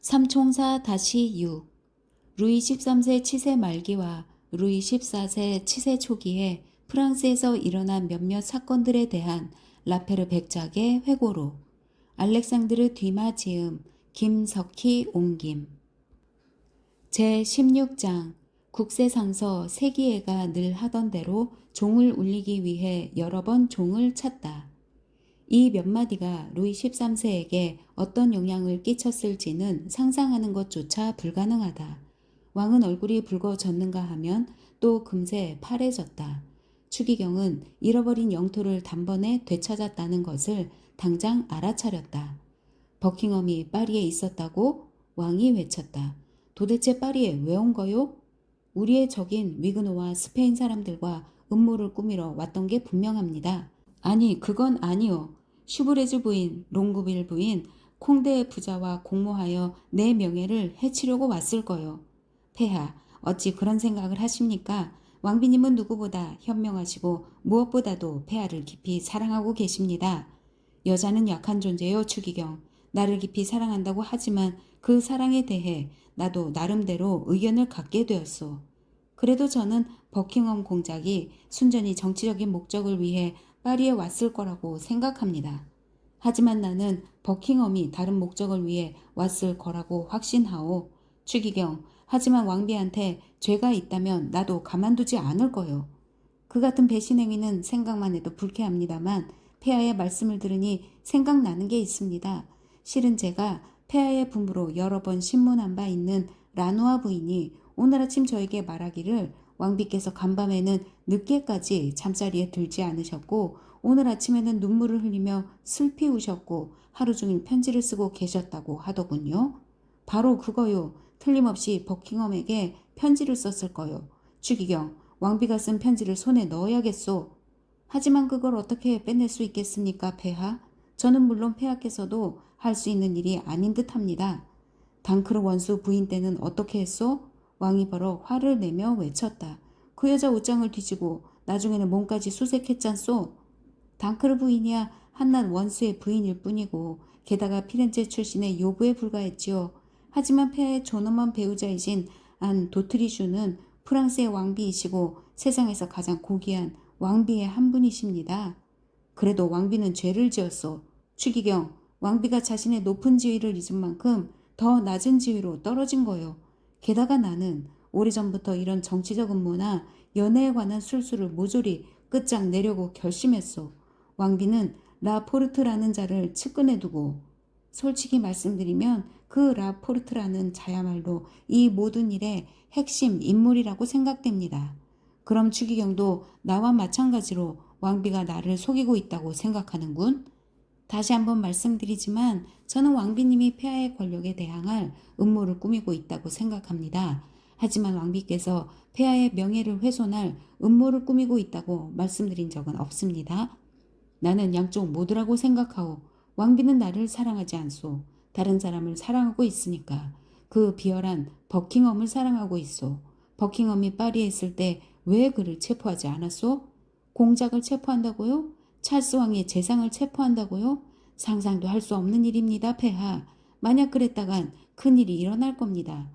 삼총사-6 루이 13세 치세 말기와 루이 14세 치세 초기에 프랑스에서 일어난 몇몇 사건들에 대한 라페르 백작의 회고록 알렉상드르 뒤마 지음 김석희 옮김 제16장 국세상서 세기애가 늘 하던 대로 종을 울리기 위해 여러 번 종을 찼다. 이 몇 마디가 루이 13세에게 어떤 영향을 끼쳤을지는 상상하는 것조차 불가능하다. 왕은 얼굴이 붉어졌는가 하면 또 금세 파래졌다. 추기경은 잃어버린 영토를 단번에 되찾았다는 것을 당장 알아차렸다. 버킹엄이 파리에 있었다고 왕이 외쳤다. 도대체 파리에 왜 온 거요? 우리의 적인 위그노와 스페인 사람들과 음모를 꾸미러 왔던 게 분명합니다. 아니, 그건 아니오. 슈브레즈 부인, 롱구빌 부인, 콩데의 부자와 공모하여 내 명예를 해치려고 왔을 거요. 폐하, 어찌 그런 생각을 하십니까? 왕비님은 누구보다 현명하시고 무엇보다도 폐하를 깊이 사랑하고 계십니다. 여자는 약한 존재요, 추기경. 나를 깊이 사랑한다고 하지만 그 사랑에 대해 나도 나름대로 의견을 갖게 되었소. 그래도 저는 버킹엄 공작이 순전히 정치적인 목적을 위해 파리에 왔을 거라고 생각합니다. 하지만 나는 버킹엄이 다른 목적을 위해 왔을 거라고 확신하오. 추기경, 하지만 왕비한테 죄가 있다면 나도 가만두지 않을 거요. 그 같은 배신 행위는 생각만 해도 불쾌합니다만 폐하의 말씀을 들으니 생각나는 게 있습니다. 실은 제가 폐하의 부모로 여러 번 신문한 바 있는 라누아 부인이 오늘 아침 저에게 말하기를 왕비께서 간밤에는 늦게까지 잠자리에 들지 않으셨고 오늘 아침에는 눈물을 흘리며 슬피 우셨고 하루 종일 편지를 쓰고 계셨다고 하더군요. 바로 그거요. 틀림없이 버킹엄에게 편지를 썼을 거요. 추기경, 왕비가 쓴 편지를 손에 넣어야겠소. 하지만 그걸 어떻게 빼낼 수 있겠습니까, 폐하? 저는 물론 폐하께서도 할 수 있는 일이 아닌 듯합니다. 당크르 원수 부인 때는 어떻게 했소? 왕이 바로 화를 내며 외쳤다. 그 여자 옷장을 뒤지고 나중에는 몸까지 수색했잖소. 당크르 부인이야 한낱 원수의 부인일 뿐이고 게다가 피렌체 출신의 요부에 불과했지요. 하지만 폐하의 존엄한 배우자이신 안 도트리슈는 프랑스의 왕비이시고 세상에서 가장 고귀한 왕비의 한 분이십니다. 그래도 왕비는 죄를 지었소. 추기경, 왕비가 자신의 높은 지위를 잊은 만큼 더 낮은 지위로 떨어진 거요. 게다가 나는 오래전부터 이런 정치적 음모나 연애에 관한 술수를 모조리 끝장내려고 결심했소. 왕비는 라포르트라는 자를 측근에 두고 솔직히 말씀드리면 그 라포르트라는 자야말로 이 모든 일의 핵심 인물이라고 생각됩니다. 그럼 추기경도 나와 마찬가지로 왕비가 나를 속이고 있다고 생각하는군. 다시 한번 말씀드리지만 저는 왕비님이 폐하의 권력에 대항할 음모를 꾸미고 있다고 생각합니다. 하지만 왕비께서 폐하의 명예를 훼손할 음모를 꾸미고 있다고 말씀드린 적은 없습니다. 나는 양쪽 모두라고 생각하오. 왕비는 나를 사랑하지 않소. 다른 사람을 사랑하고 있으니까. 그 비열한 버킹엄을 사랑하고 있소. 버킹엄이 파리에 있을 때 왜 그를 체포하지 않았소? 공작을 체포한다고요? 찰스 왕의 재상을 체포한다고요? 상상도 할 수 없는 일입니다, 폐하. 만약 그랬다간 큰일이 일어날 겁니다.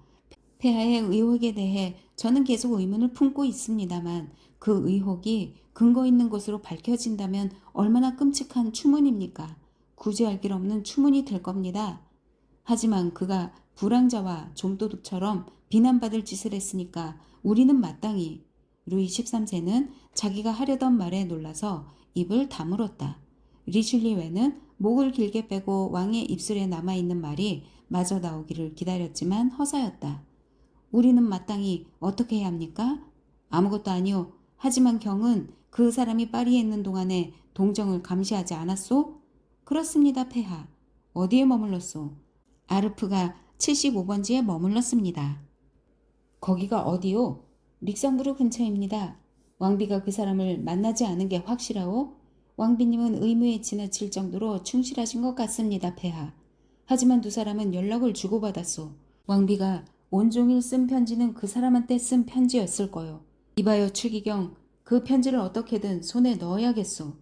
폐하의 의혹에 대해 저는 계속 의문을 품고 있습니다만 그 의혹이 근거 있는 것으로 밝혀진다면 얼마나 끔찍한 추문입니까? 구제할 길 없는 추문이 될 겁니다. 하지만 그가 불황자와 좀도둑처럼 비난받을 짓을 했으니까 우리는 마땅히 루이 13세는 자기가 하려던 말에 놀라서 입을 다물었다. 리슐리웨는 목을 길게 빼고 왕의 입술에 남아있는 말이 마저 나오기를 기다렸지만 허사였다. 우리는 마땅히 어떻게 해야 합니까? 아무것도 아니오. 하지만 경은 그 사람이 파리에 있는 동안에 동정을 감시하지 않았소? 그렇습니다, 폐하. 어디에 머물렀소? 아르프가 75번지에 머물렀습니다. 거기가 어디요? 릭성부르 근처입니다. 왕비가 그 사람을 만나지 않은 게 확실하오? 왕비님은 의무에 지나칠 정도로 충실하신 것 같습니다, 폐하. 하지만 두 사람은 연락을 주고받았소. 왕비가 온종일 쓴 편지는 그 사람한테 쓴 편지였을 거요. 이봐요, 추기경. 그 편지를 어떻게든 손에 넣어야겠소.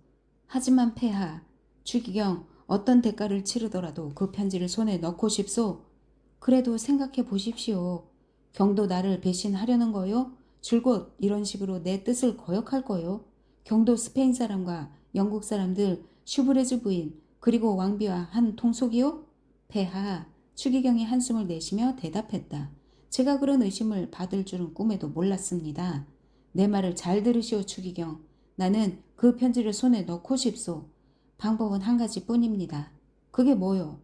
하지만 폐하, 추기경, 어떤 대가를 치르더라도 그 편지를 손에 넣고 싶소. 그래도 생각해 보십시오. 경도 나를 배신하려는 거요? 줄곧 이런 식으로 내 뜻을 거역할 거요? 경도 스페인 사람과 영국 사람들, 슈브레즈 부인, 그리고 왕비와 한 통속이요? 폐하, 추기경이 한숨을 내쉬며 대답했다. 제가 그런 의심을 받을 줄은 꿈에도 몰랐습니다. 내 말을 잘 들으시오, 추기경. 나는 그 편지를 손에 넣고 싶소. 방법은 한 가지뿐입니다. 그게 뭐요?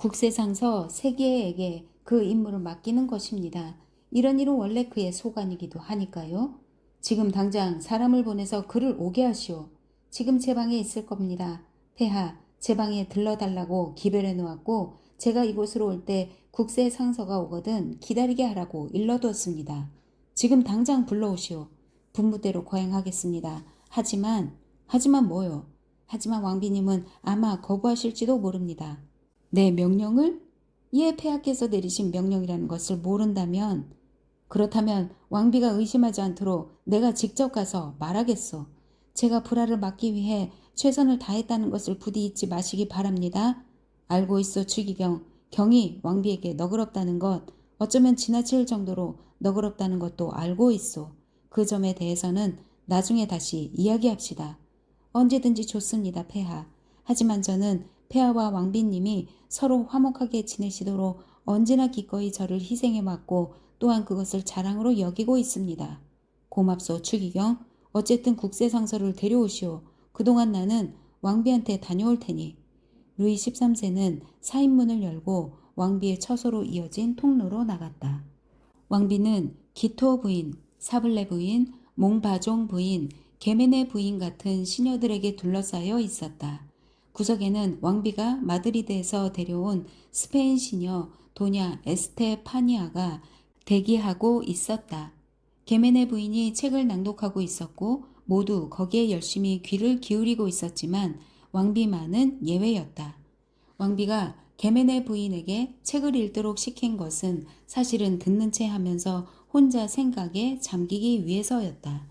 국세상서 세계에게 그 임무를 맡기는 것입니다. 이런 일은 원래 그의 소관이기도 하니까요. 지금 당장 사람을 보내서 그를 오게 하시오. 지금 제 방에 있을 겁니다. 폐하, 제 방에 들러달라고 기별해 놓았고 제가 이곳으로 올 때 국세상서가 오거든 기다리게 하라고 일러두었습니다. 지금 당장 불러오시오. 분부대로 거행하겠습니다. 하지만 뭐요? 하지만 왕비님은 아마 거부하실지도 모릅니다. 내 명령을? 예, 폐하께서 내리신 명령이라는 것을 모른다면, 그렇다면 왕비가 의심하지 않도록 내가 직접 가서 말하겠소. 제가 불화를 막기 위해 최선을 다했다는 것을 부디 잊지 마시기 바랍니다. 알고 있어, 추기경. 경이 왕비에게 너그럽다는 것, 어쩌면 지나칠 정도로 너그럽다는 것도 알고 있소. 그 점에 대해서는 나중에 다시 이야기합시다. 언제든지 좋습니다, 폐하. 하지만 저는 폐하와 왕비님이 서로 화목하게 지내시도록 언제나 기꺼이 저를 희생해 왔고 또한 그것을 자랑으로 여기고 있습니다. 고맙소, 추기경. 어쨌든 국세상서를 데려오시오. 그동안 나는 왕비한테 다녀올 테니. 루이 13세는 사인문을 열고 왕비의 처소로 이어진 통로로 나갔다. 왕비는 기토 부인, 사블레 부인, 몽바종 부인, 게메네 부인 같은 시녀들에게 둘러싸여 있었다. 구석에는 왕비가 마드리드에서 데려온 스페인 시녀 도냐 에스테파니아가 대기하고 있었다. 게메네 부인이 책을 낭독하고 있었고 모두 거기에 열심히 귀를 기울이고 있었지만 왕비만은 예외였다. 왕비가 게메네 부인에게 책을 읽도록 시킨 것은 사실은 듣는 채 하면서 혼자 생각에 잠기기 위해서였다.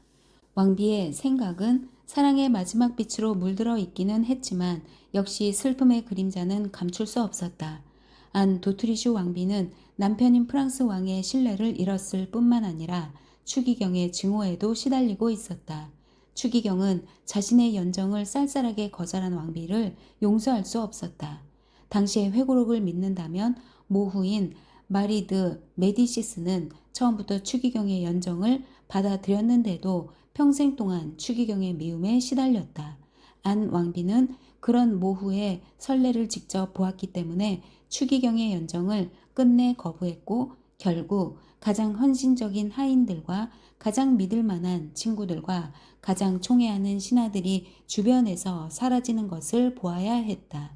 왕비의 생각은 사랑의 마지막 빛으로 물들어 있기는 했지만 역시 슬픔의 그림자는 감출 수 없었다. 안 도트리슈 왕비는 남편인 프랑스 왕의 신뢰를 잃었을 뿐만 아니라 추기경의 증오에도 시달리고 있었다. 추기경은 자신의 연정을 쌀쌀하게 거절한 왕비를 용서할 수 없었다. 당시의 회고록을 믿는다면 모후인 마리드 메디시스는 처음부터 추기경의 연정을 받아들였는데도 평생 동안 추기경의 미움에 시달렸다. 안 왕비는 그런 모후의 선례를 직접 보았기 때문에 추기경의 연정을 끝내 거부했고 결국 가장 헌신적인 하인들과 가장 믿을 만한 친구들과 가장 총애하는 신하들이 주변에서 사라지는 것을 보아야 했다.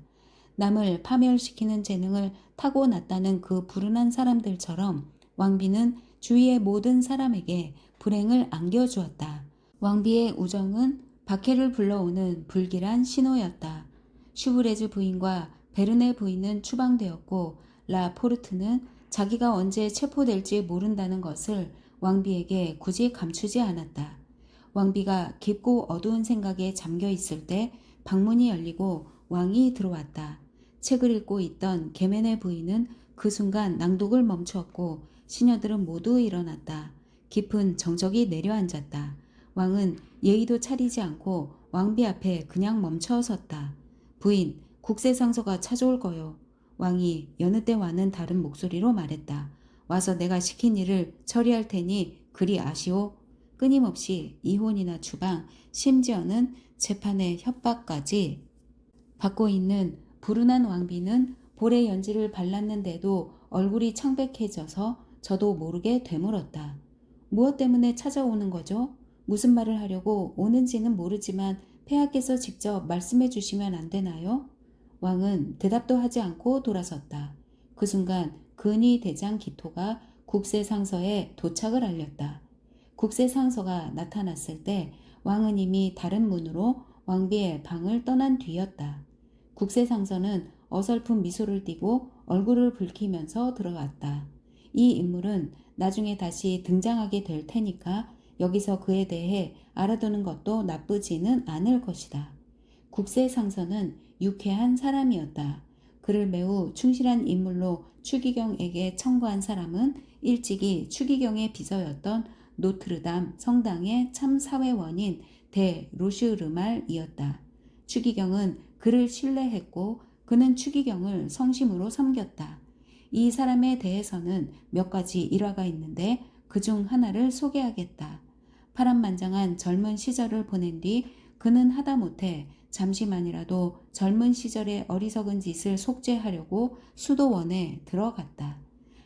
남을 파멸시키는 재능을 타고났다는 그 불운한 사람들처럼 왕비는 주위의 모든 사람에게 불행을 안겨주었다. 왕비의 우정은 박해를 불러오는 불길한 신호였다. 슈브레즈 부인과 베르네 부인은 추방되었고 라 포르트는 자기가 언제 체포될지 모른다는 것을 왕비에게 굳이 감추지 않았다. 왕비가 깊고 어두운 생각에 잠겨 있을 때 방문이 열리고 왕이 들어왔다. 책을 읽고 있던 게메네 부인은 그 순간 낭독을 멈추었고 시녀들은 모두 일어났다. 깊은 정적이 내려앉았다. 왕은 예의도 차리지 않고 왕비 앞에 그냥 멈춰 섰다. 부인, 국세상서가 찾아올 거요. 왕이 여느 때와는 다른 목소리로 말했다. 와서 내가 시킨 일을 처리할 테니 그리 아시오. 끊임없이 이혼이나 추방, 심지어는 재판의 협박까지 받고 있는 불운한 왕비는 볼에 연지를 발랐는데도 얼굴이 창백해져서 저도 모르게 되물었다. 무엇 때문에 찾아오는 거죠? 무슨 말을 하려고 오는지는 모르지만 폐하께서 직접 말씀해 주시면 안 되나요? 왕은 대답도 하지 않고 돌아섰다. 그 순간 근위 대장 기토가 국세상서에 도착을 알렸다. 국세상서가 나타났을 때 왕은 이미 다른 문으로 왕비의 방을 떠난 뒤였다. 국세상서는 어설픈 미소를 띠고 얼굴을 붉히면서 들어갔다. 이 인물은 나중에 다시 등장하게 될 테니까 여기서 그에 대해 알아두는 것도 나쁘지는 않을 것이다. 국세상서는 유쾌한 사람이었다. 그를 매우 충실한 인물로 추기경에게 청구한 사람은 일찍이 추기경의 비서였던 노트르담 성당의 참 사회원인 대 로슈르말이었다. 추기경은 그를 신뢰했고 그는 추기경을 성심으로 섬겼다. 이 사람에 대해서는 몇 가지 일화가 있는데 그중 하나를 소개하겠다. 파란만장한 젊은 시절을 보낸 뒤 그는 하다못해 잠시만이라도 젊은 시절의 어리석은 짓을 속죄하려고 수도원에 들어갔다.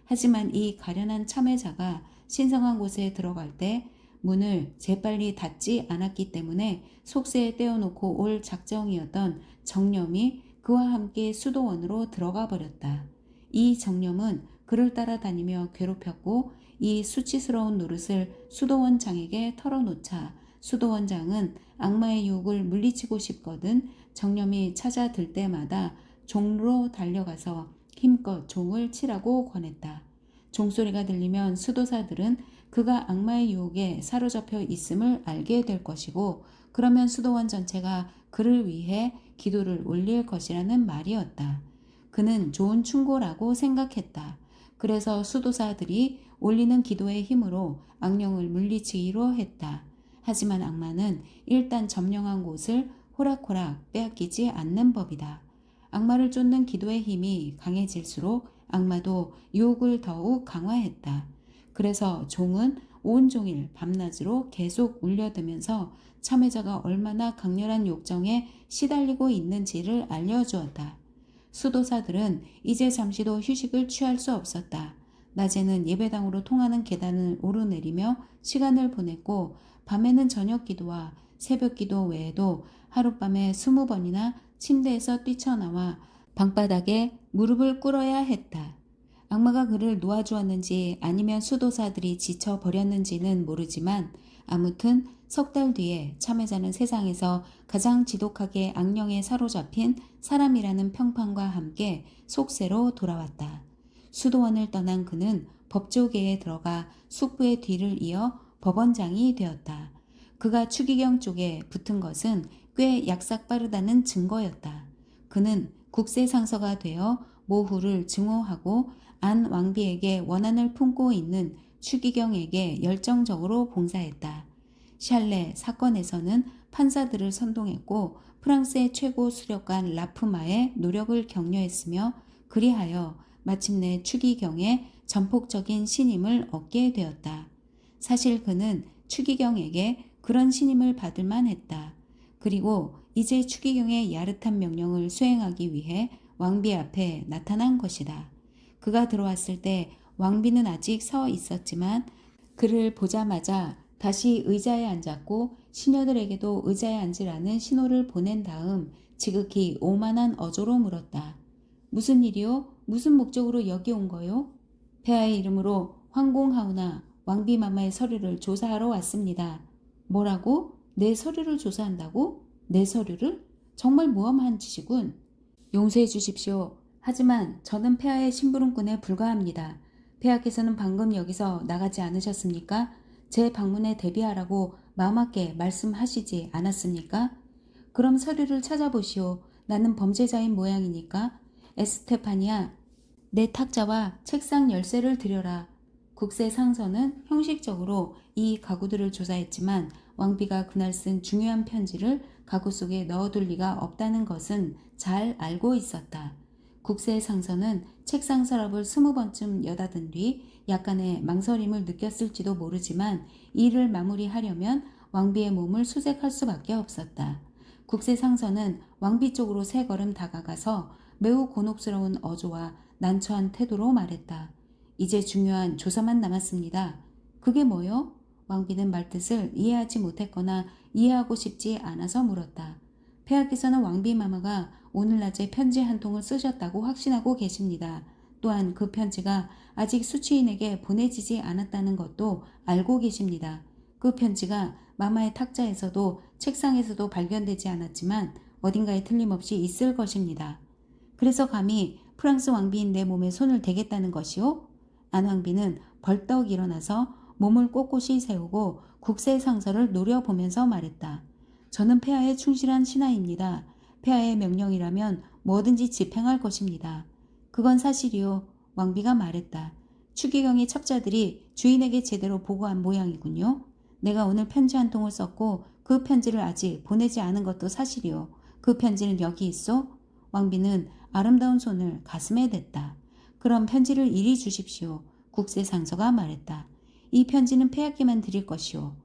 하지만 이 가련한 참회자가 신성한 곳에 들어갈 때 문을 재빨리 닫지 않았기 때문에 속세에 떼어놓고 올 작정이었던 정념이 그와 함께 수도원으로 들어가 버렸다. 이 정념은 그를 따라다니며 괴롭혔고 이 수치스러운 노릇을 수도원장에게 털어놓자 수도원장은 악마의 유혹을 물리치고 싶거든 정념이 찾아들 때마다 종로 달려가서 힘껏 종을 치라고 권했다. 종소리가 들리면 수도사들은 그가 악마의 유혹에 사로잡혀 있음을 알게 될 것이고 그러면 수도원 전체가 그를 위해 기도를 올릴 것이라는 말이었다. 그는 좋은 충고라고 생각했다. 그래서 수도사들이 올리는 기도의 힘으로 악령을 물리치기로 했다. 하지만 악마는 일단 점령한 곳을 호락호락 빼앗기지 않는 법이다. 악마를 쫓는 기도의 힘이 강해질수록 악마도 유혹을 더욱 강화했다. 그래서 종은 온종일 밤낮으로 계속 울려대면서 참회자가 얼마나 강렬한 욕정에 시달리고 있는지를 알려주었다. 수도사들은 이제 잠시도 휴식을 취할 수 없었다. 낮에는 예배당으로 통하는 계단을 오르내리며 시간을 보냈고 밤에는 저녁 기도와 새벽 기도 외에도 하룻밤에 20번이나 침대에서 뛰쳐나와 방바닥에 무릎을 꿇어야 했다. 악마가 그를 놓아주었는지 아니면 수도사들이 지쳐버렸는지는 모르지만 아무튼 석 달 뒤에 참회자는 세상에서 가장 지독하게 악령에 사로잡힌 사람이라는 평판과 함께 속세로 돌아왔다. 수도원을 떠난 그는 법조계에 들어가 숙부의 뒤를 이어 법원장이 되었다. 그가 추기경 쪽에 붙은 것은 꽤 약삭 빠르다는 증거였다. 그는 국세상서가 되어 모후를 증오하고 안 왕비에게 원한을 품고 있는 추기경에게 열정적으로 봉사했다. 샬레 사건에서는 판사들을 선동했고 프랑스의 최고 수력관 라프마의 노력을 격려했으며 그리하여 마침내 추기경의 전폭적인 신임을 얻게 되었다. 사실 그는 추기경에게 그런 신임을 받을 만했다. 그리고 이제 추기경의 야릇한 명령을 수행하기 위해 왕비 앞에 나타난 것이다. 그가 들어왔을 때 왕비는 아직 서 있었지만 그를 보자마자 다시 의자에 앉았고 시녀들에게도 의자에 앉으라는 신호를 보낸 다음 지극히 오만한 어조로 물었다. 무슨 일이요? 무슨 목적으로 여기 온 거요? 폐하의 이름으로 황공하오나 왕비마마의 서류를 조사하러 왔습니다. 뭐라고? 내 서류를 조사한다고? 내 서류를? 정말 모험한 짓이군. 용서해 주십시오. 하지만 저는 폐하의 심부름꾼에 불과합니다. 폐하께서는 방금 여기서 나가지 않으셨습니까? 제 방문에 대비하라고 마음맞게 말씀하시지 않았습니까? 그럼 서류를 찾아보시오. 나는 범죄자인 모양이니까. 에스테파니아, 내 탁자와 책상 열쇠를 드려라. 국세상서는 형식적으로 이 가구들을 조사했지만 왕비가 그날 쓴 중요한 편지를 가구 속에 넣어둘 리가 없다는 것은 잘 알고 있었다. 국세상서는 책상 서랍을 20번쯤 여닫은 뒤 약간의 망설임을 느꼈을지도 모르지만 일을 마무리하려면 왕비의 몸을 수색할 수밖에 없었다. 국세상서는 왕비 쪽으로 3걸음 다가가서 매우 곤혹스러운 어조와 난처한 태도로 말했다. 이제 중요한 조사만 남았습니다. 그게 뭐요? 왕비는 말뜻을 이해하지 못했거나 이해하고 싶지 않아서 물었다. 폐하께서는 왕비마마가 오늘 낮에 편지 한 통을 쓰셨다고 확신하고 계십니다. 또한 그 편지가 아직 수취인에게 보내지지 않았다는 것도 알고 계십니다. 그 편지가 마마의 탁자에서도 책상에서도 발견되지 않았지만 어딘가에 틀림없이 있을 것입니다. 그래서 감히 프랑스 왕비인 내 몸에 손을 대겠다는 것이오? 안 왕비는 벌떡 일어나서 몸을 꼿꼿이 세우고 국세상서를 노려보면서 말했다. 저는 폐하에 충실한 신하입니다. 폐하의 명령이라면 뭐든지 집행할 것입니다. 그건 사실이요. 왕비가 말했다. 추기경의 첩자들이 주인에게 제대로 보고한 모양이군요. 내가 오늘 편지 한 통을 썼고 그 편지를 아직 보내지 않은 것도 사실이요. 그 편지는 여기 있어? 왕비는 아름다운 손을 가슴에 댔다. 그럼 편지를 이리 주십시오. 국세상서가 말했다. 이 편지는 폐하께만 드릴 것이오.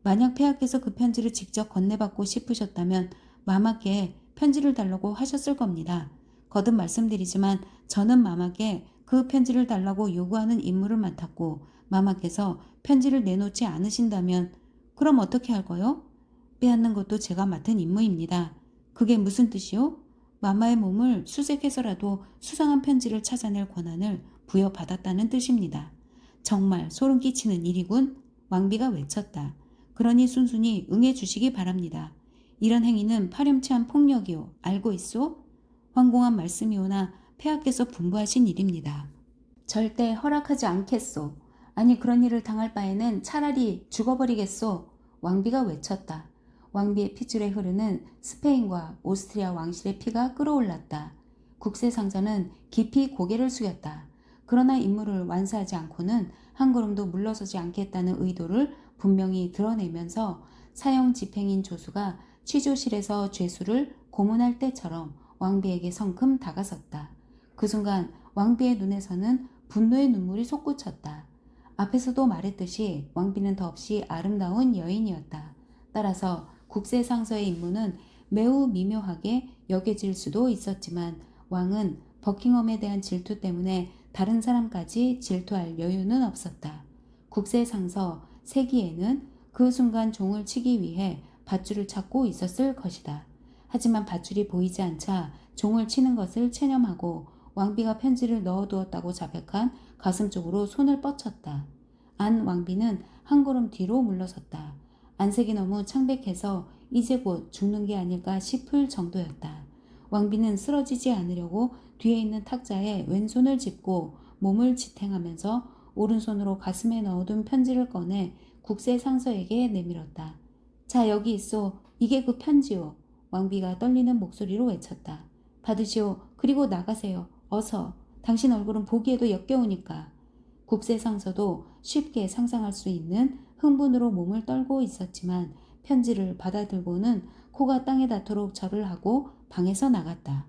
만약 폐하께서 그 편지를 직접 건네받고 싶으셨다면 마마께 편지를 달라고 하셨을 겁니다. 거듭 말씀드리지만 저는 마마께 그 편지를 달라고 요구하는 임무를 맡았고 마마께서 편지를 내놓지 않으신다면 그럼 어떻게 할 거요? 빼앗는 것도 제가 맡은 임무입니다. 그게 무슨 뜻이요? 마마의 몸을 수색해서라도 수상한 편지를 찾아낼 권한을 부여받았다는 뜻입니다. 정말 소름 끼치는 일이군. 왕비가 외쳤다. 그러니 순순히 응해 주시기 바랍니다. 이런 행위는 파렴치한 폭력이오. 알고 있소? 황공한 말씀이오나 폐하께서 분부하신 일입니다. 절대 허락하지 않겠소. 아니 그런 일을 당할 바에는 차라리 죽어버리겠소. 왕비가 외쳤다. 왕비의 핏줄에 흐르는 스페인과 오스트리아 왕실의 피가 끓어올랐다. 국세상서는 깊이 고개를 숙였다. 그러나 임무를 완수하지 않고는 한 걸음도 물러서지 않겠다는 의도를 분명히 드러내면서 사형 집행인 조수가 취조실에서 죄수를 고문할 때처럼 왕비에게 성큼 다가섰다. 그 순간 왕비의 눈에서는 분노의 눈물이 솟구쳤다. 앞에서도 말했듯이 왕비는 더없이 아름다운 여인이었다. 따라서 국세상서의 임무는 매우 미묘하게 여겨질 수도 있었지만 왕은 버킹엄에 대한 질투 때문에 다른 사람까지 질투할 여유는 없었다. 국세상서 세기에는 그 순간 종을 치기 위해 밧줄을 찾고 있었을 것이다. 하지만 밧줄이 보이지 않자 종을 치는 것을 체념하고 왕비가 편지를 넣어두었다고 자백한 가슴 쪽으로 손을 뻗쳤다. 안 왕비는 한 걸음 뒤로 물러섰다. 안색이 너무 창백해서 이제 곧 죽는 게 아닐까 싶을 정도였다. 왕비는 쓰러지지 않으려고 뒤에 있는 탁자에 왼손을 짚고 몸을 지탱하면서 오른손으로 가슴에 넣어둔 편지를 꺼내 국세상서에게 내밀었다. 자, 여기 있어. 이게 그 편지요. 왕비가 떨리는 목소리로 외쳤다. 받으시오. 그리고 나가세요. 어서. 당신 얼굴은 보기에도 역겨우니까. 국세상서도 쉽게 상상할 수 있는 흥분으로 몸을 떨고 있었지만 편지를 받아들고는 코가 땅에 닿도록 절을 하고 방에서 나갔다.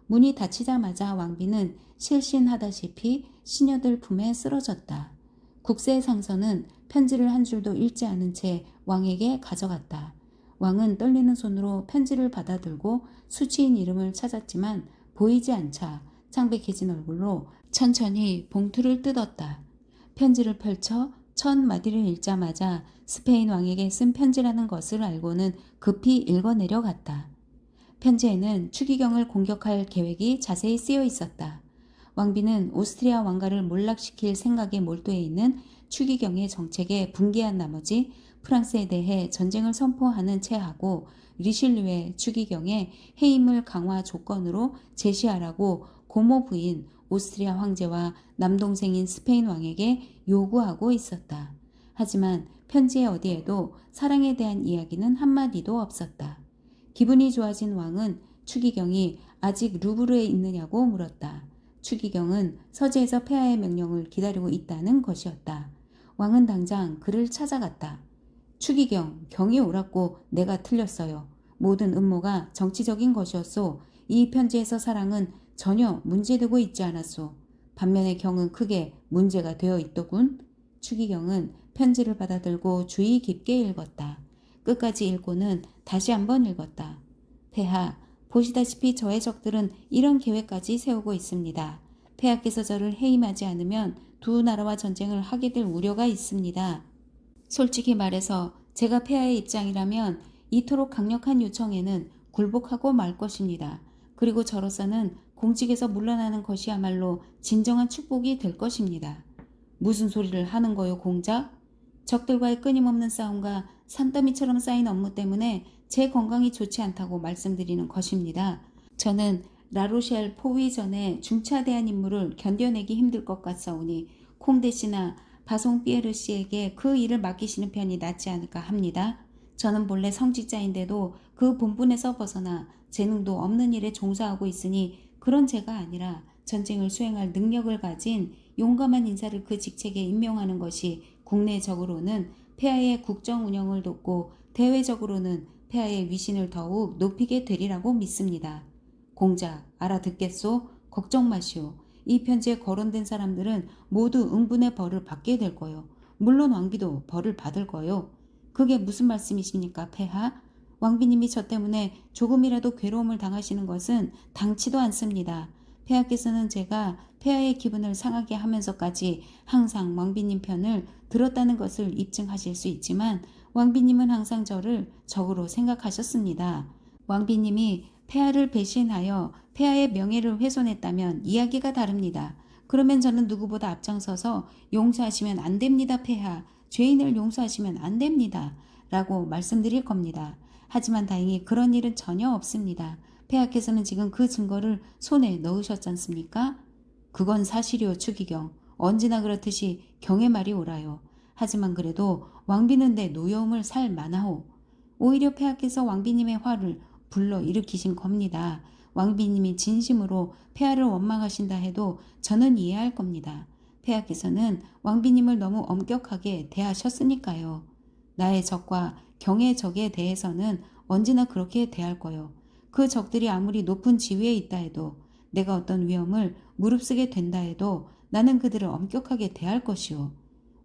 문이 닫히자마자 왕비는 실신하다시피 시녀들 품에 쓰러졌다. 국세상서는 편지를 한 줄도 읽지 않은 채 왕에게 가져갔다. 왕은 떨리는 손으로 편지를 받아들고 수치인 이름을 찾았지만 보이지 않자 창백해진 얼굴로 천천히 봉투를 뜯었다. 편지를 펼쳐 첫 마디를 읽자마자 스페인 왕에게 쓴 편지라는 것을 알고는 급히 읽어내려갔다. 편지에는 추기경을 공격할 계획이 자세히 쓰여 있었다. 왕비는 오스트리아 왕가를 몰락시킬 생각에 몰두해 있는 추기경의 정책에 분개한 나머지 프랑스에 대해 전쟁을 선포하는 체하고 리실류의 추기경의 해임을 강화 조건으로 제시하라고 고모 부인 오스트리아 황제와 남동생인 스페인 왕에게 요구하고 있었다. 하지만 편지의 어디에도 사랑에 대한 이야기는 한마디도 없었다. 기분이 좋아진 왕은 추기경이 아직 루브르에 있느냐고 물었다. 추기경은 서재에서 폐하의 명령을 기다리고 있다는 것이었다. 왕은 당장 그를 찾아갔다. 추기경, 경이 옳았고 내가 틀렸어요. 모든 음모가 정치적인 것이었소. 이 편지에서 사랑은 전혀 문제되고 있지 않았소. 반면에 경은 크게 문제가 되어 있더군. 추기경은 편지를 받아들고 주의 깊게 읽었다. 끝까지 읽고는 다시 한번 읽었다. 폐하, 보시다시피 저의 적들은 이런 계획까지 세우고 있습니다. 폐하께서 저를 해임하지 않으면 두 나라와 전쟁을 하게 될 우려가 있습니다. 솔직히 말해서 제가 폐하의 입장이라면 이토록 강력한 요청에는 굴복하고 말 것입니다. 그리고 저로서는 공직에서 물러나는 것이야말로 진정한 축복이 될 것입니다. 무슨 소리를 하는 거요, 공작? 적들과의 끊임없는 싸움과 산더미처럼 쌓인 업무 때문에 제 건강이 좋지 않다고 말씀드리는 것입니다. 저는 라로셸 포위 전에 중차대한 임무를 견뎌내기 힘들 것 같사오니 콩데 씨나 바송 피에르 씨에게 그 일을 맡기시는 편이 낫지 않을까 합니다. 저는 본래 성직자인데도 그 본분에서 벗어나 재능도 없는 일에 종사하고 있으니 그런 제가 아니라 전쟁을 수행할 능력을 가진 용감한 인사를 그 직책에 임명하는 것이 국내적으로는 폐하의 국정 운영을 돕고 대외적으로는 폐하의 위신을 더욱 높이게 되리라고 믿습니다. 공자, 알아듣겠소? 걱정 마시오. 이 편지에 거론된 사람들은 모두 응분의 벌을 받게 될 거요. 물론 왕비도 벌을 받을 거요. 그게 무슨 말씀이십니까, 폐하? 왕비님이 저 때문에 조금이라도 괴로움을 당하시는 것은 당치도 않습니다. 폐하께서는 제가 폐하의 기분을 상하게 하면서까지 항상 왕비님 편을 들었다는 것을 입증하실 수 있지만 왕비님은 항상 저를 적으로 생각하셨습니다. 왕비님이 폐하를 배신하여 폐하의 명예를 훼손했다면 이야기가 다릅니다. 그러면 저는 누구보다 앞장서서 용서하시면 안 됩니다, 폐하. 죄인을 용서하시면 안 됩니다. 라고 말씀드릴 겁니다. 하지만 다행히 그런 일은 전혀 없습니다. 폐하께서는 지금 그 증거를 손에 넣으셨지 않습니까? 그건 사실이요, 추기경. 언제나 그렇듯이 경의 말이 옳아요. 하지만 그래도 왕비는 내 노여움을 살 만하오. 오히려 폐하께서 왕비님의 화를 불러일으키신 겁니다. 왕비님이 진심으로 폐하를 원망하신다 해도 저는 이해할 겁니다. 폐하께서는 왕비님을 너무 엄격하게 대하셨으니까요. 나의 적과 경의 적에 대해서는 언제나 그렇게 대할 거요. 그 적들이 아무리 높은 지위에 있다 해도 내가 어떤 위험을 무릅쓰게 된다 해도 나는 그들을 엄격하게 대할 것이오.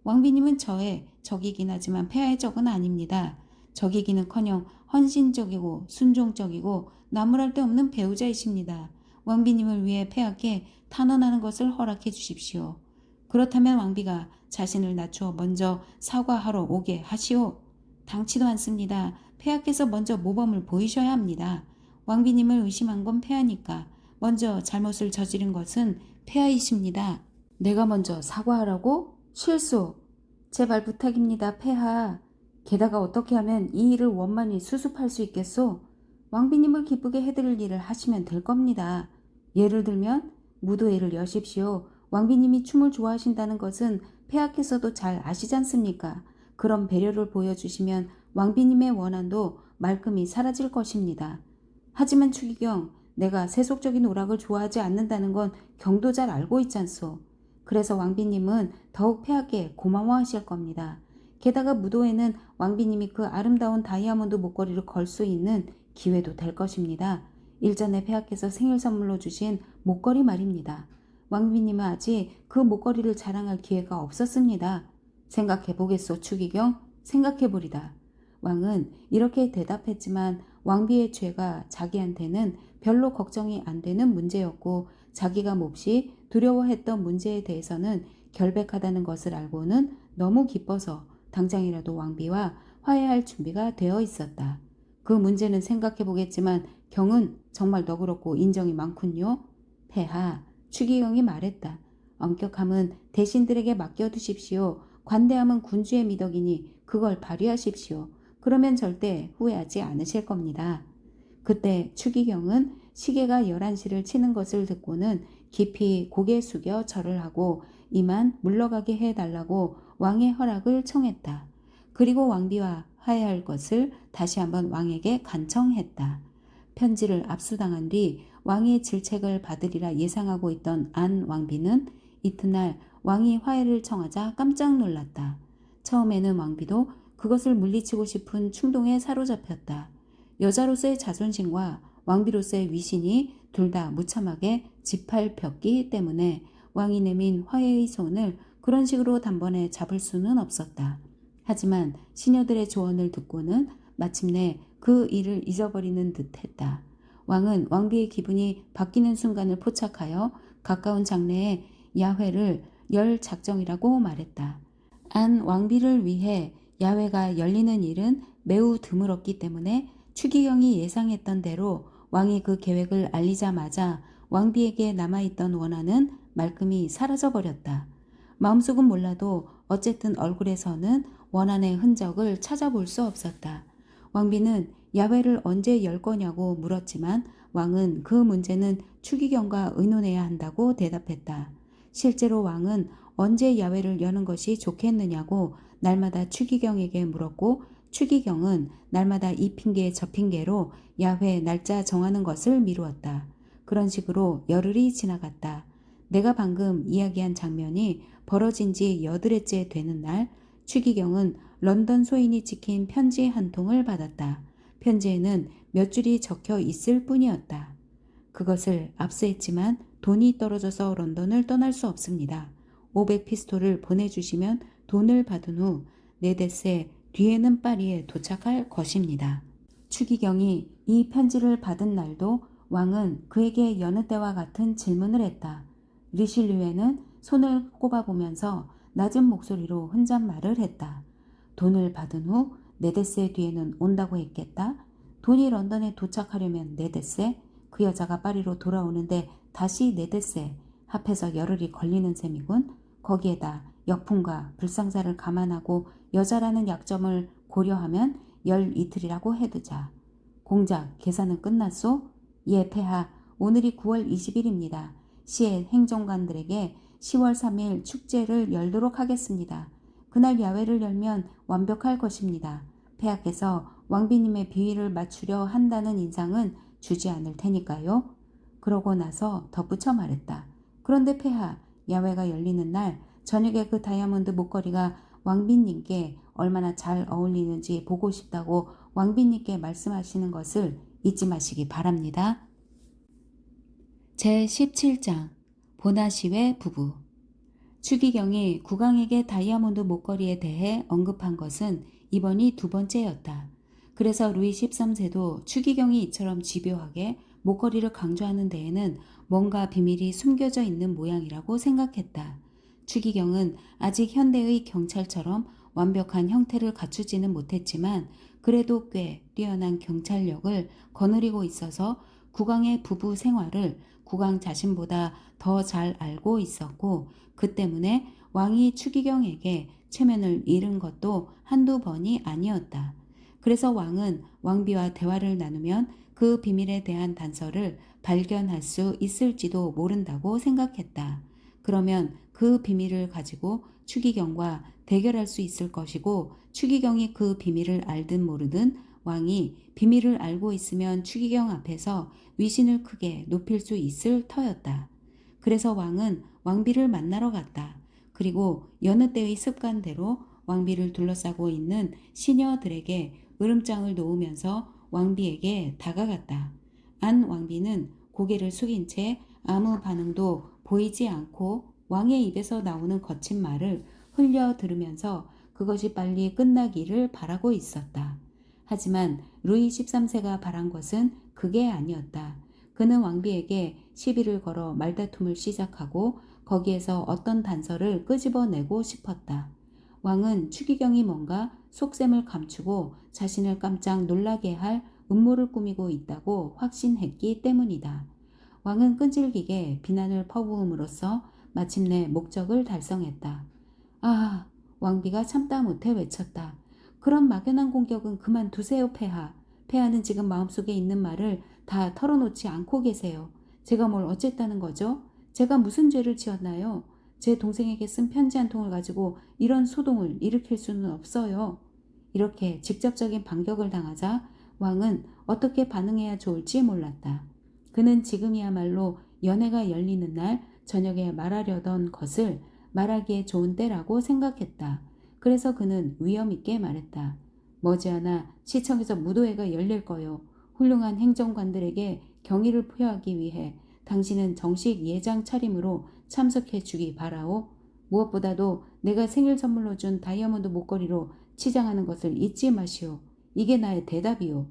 왕비님은 저의 적이긴 하지만 폐하의 적은 아닙니다. 적이기는커녕 헌신적이고 순종적이고 나무랄 데 없는 배우자이십니다. 왕비님을 위해 폐하께 탄원하는 것을 허락해 주십시오. 그렇다면 왕비가 자신을 낮추어 먼저 사과하러 오게 하시오. 당치도 않습니다. 폐하께서 먼저 모범을 보이셔야 합니다. 왕비님을 의심한 건 폐하니까 먼저 잘못을 저지른 것은 폐하이십니다. 내가 먼저 사과하라고? 실수. 제발 부탁입니다, 폐하. 게다가 어떻게 하면 이 일을 원만히 수습할 수 있겠소? 왕비님을 기쁘게 해드릴 일을 하시면 될 겁니다. 예를 들면 무도회를 여십시오. 왕비님이 춤을 좋아하신다는 것은 폐하께서도 잘 아시지 않습니까? 그런 배려를 보여주시면 왕비님의 원한도 말끔히 사라질 것입니다. 하지만 추기경, 내가 세속적인 오락을 좋아하지 않는다는 건 경도 잘 알고 있잖소. 그래서 왕비님은 더욱 폐하께 고마워하실 겁니다. 게다가 무도회는 왕비님이 그 아름다운 다이아몬드 목걸이를 걸 수 있는 기회도 될 것입니다. 일전에 폐하께서 생일 선물로 주신 목걸이 말입니다. 왕비님은 아직 그 목걸이를 자랑할 기회가 없었습니다. 생각해보겠소, 추기경? 생각해보리다. 왕은 이렇게 대답했지만 왕비의 죄가 자기한테는 별로 걱정이 안 되는 문제였고 자기가 몹시 두려워했던 문제에 대해서는 결백하다는 것을 알고는 너무 기뻐서 당장이라도 왕비와 화해할 준비가 되어 있었다. 그 문제는 생각해보겠지만 경은 정말 너그럽고 인정이 많군요. 폐하, 추기경이 말했다. 엄격함은 대신들에게 맡겨두십시오. 관대함은 군주의 미덕이니 그걸 발휘하십시오. 그러면 절대 후회하지 않으실 겁니다. 그때 추기경은 시계가 11시를 치는 것을 듣고는 깊이 고개 숙여 절을 하고 이만 물러가게 해달라고 왕의 허락을 청했다. 그리고 왕비와 화해할 것을 다시 한번 왕에게 간청했다. 편지를 압수당한 뒤 왕의 질책을 받으리라 예상하고 있던 안 왕비는 이튿날 왕이 화해를 청하자 깜짝 놀랐다. 처음에는 왕비도 그것을 물리치고 싶은 충동에 사로잡혔다. 여자로서의 자존심과 왕비로서의 위신이 둘 다 무참하게 짓밟혔기 때문에 왕이 내민 화해의 손을 그런 식으로 단번에 잡을 수는 없었다. 하지만 시녀들의 조언을 듣고는 마침내 그 일을 잊어버리는 듯 했다. 왕은 왕비의 기분이 바뀌는 순간을 포착하여 가까운 장래에 야회를 열 작정이라고 말했다. 안 왕비를 위해 야회가 열리는 일은 매우 드물었기 때문에 추기경이 예상했던 대로 왕이 그 계획을 알리자마자 왕비에게 남아있던 원한은 말끔히 사라져버렸다. 마음속은 몰라도 어쨌든 얼굴에서는 원한의 흔적을 찾아볼 수 없었다. 왕비는 야외를 언제 열 거냐고 물었지만 왕은 그 문제는 추기경과 의논해야 한다고 대답했다. 실제로 왕은 언제 야외를 여는 것이 좋겠느냐고 날마다 추기경에게 물었고 추기경은 날마다 이 핑계 저 핑계로 야회 날짜 정하는 것을 미루었다. 그런 식으로 열흘이 지나갔다. 내가 방금 이야기한 장면이 벌어진 지 8회째 되는 날, 추기경은 런던 소인이 찍힌 편지 한 통을 받았다. 편지에는 몇 줄이 적혀 있을 뿐이었다. 그것을 압수했지만 돈이 떨어져서 런던을 떠날 수 없습니다. 500피스톨을 보내주시면 돈을 받은 후 네데세 뒤에는 파리에 도착할 것입니다. 추기경이 이 편지를 받은 날도 왕은 그에게 여느 때와 같은 질문을 했다. 리실리에는 손을 꼽아보면서 낮은 목소리로 혼잣말을 했다. 돈을 받은 후 네데세 뒤에는 온다고 했겠다. 돈이 런던에 도착하려면 네데세, 그 여자가 파리로 돌아오는데 다시 네데세, 합해서 열흘이 걸리는 셈이군. 거기에다 역풍과 불상사를 감안하고 여자라는 약점을 고려하면 열 이틀이라고 해두자. 공작 계산은 끝났소? 예, 폐하. 오늘이 9월 20일입니다. 시의 행정관들에게 10월 3일 축제를 열도록 하겠습니다. 그날 야외를 열면 완벽할 것입니다. 폐하께서 왕비님의 비위를 맞추려 한다는 인상은 주지 않을 테니까요. 그러고 나서 덧붙여 말했다. 그런데 폐하, 야외가 열리는 날 저녁에 그 다이아몬드 목걸이가 왕비님께 얼마나 잘 어울리는지 보고 싶다고 왕비님께 말씀하시는 것을 잊지 마시기 바랍니다. 제17장 보나시외 부부. 추기경이 국왕에게 다이아몬드 목걸이에 대해 언급한 것은 이번이 두 번째였다. 그래서 루이 13세도 추기경이 이처럼 집요하게 목걸이를 강조하는 데에는 뭔가 비밀이 숨겨져 있는 모양이라고 생각했다. 추기경은 아직 현대의 경찰처럼 완벽한 형태를 갖추지는 못했지만 그래도 꽤 뛰어난 경찰력을 거느리고 있어서 국왕의 부부 생활을 국왕 자신보다 더 잘 알고 있었고 그 때문에 왕이 추기경에게 체면을 잃은 것도 한두 번이 아니었다. 그래서 왕은 왕비와 대화를 나누면 그 비밀에 대한 단서를 발견할 수 있을지도 모른다고 생각했다. 그러면 그 비밀을 가지고 추기경과 대결할 수 있을 것이고 추기경이 그 비밀을 알든 모르든 왕이 비밀을 알고 있으면 추기경 앞에서 위신을 크게 높일 수 있을 터였다. 그래서 왕은 왕비를 만나러 갔다. 그리고 여느 때의 습관대로 왕비를 둘러싸고 있는 시녀들에게 으름장을 놓으면서 왕비에게 다가갔다. 안 왕비는 고개를 숙인 채 아무 반응도 보이지 않고 왕의 입에서 나오는 거친 말을 흘려 들으면서 그것이 빨리 끝나기를 바라고 있었다. 하지만 루이 13세가 바란 것은 그게 아니었다. 그는 왕비에게 시비를 걸어 말다툼을 시작하고 거기에서 어떤 단서를 끄집어내고 싶었다. 왕은 추기경이 뭔가 속셈을 감추고 자신을 깜짝 놀라게 할 음모를 꾸미고 있다고 확신했기 때문이다. 왕은 끈질기게 비난을 퍼부음으로써 마침내 목적을 달성했다. 아, 왕비가 참다 못해 외쳤다. 그런 막연한 공격은 그만두세요, 폐하. 폐하는 지금 마음속에 있는 말을 다 털어놓지 않고 계세요. 제가 뭘 어쨌다는 거죠? 제가 무슨 죄를 지었나요? 제 동생에게 쓴 편지 한 통을 가지고 이런 소동을 일으킬 수는 없어요. 이렇게 직접적인 반격을 당하자 왕은 어떻게 반응해야 좋을지 몰랐다. 그는 지금이야말로 연회가 열리는 날 저녁에 말하려던 것을 말하기에 좋은 때라고 생각했다. 그래서 그는 위험 있게 말했다. 머지않아 시청에서 무도회가 열릴 거요. 훌륭한 행정관들에게 경의를 표하기 위해 당신은 정식 예장 차림으로 참석해 주기 바라오. 무엇보다도 내가 생일 선물로 준 다이아몬드 목걸이로 치장하는 것을 잊지 마시오. 이게 나의 대답이오.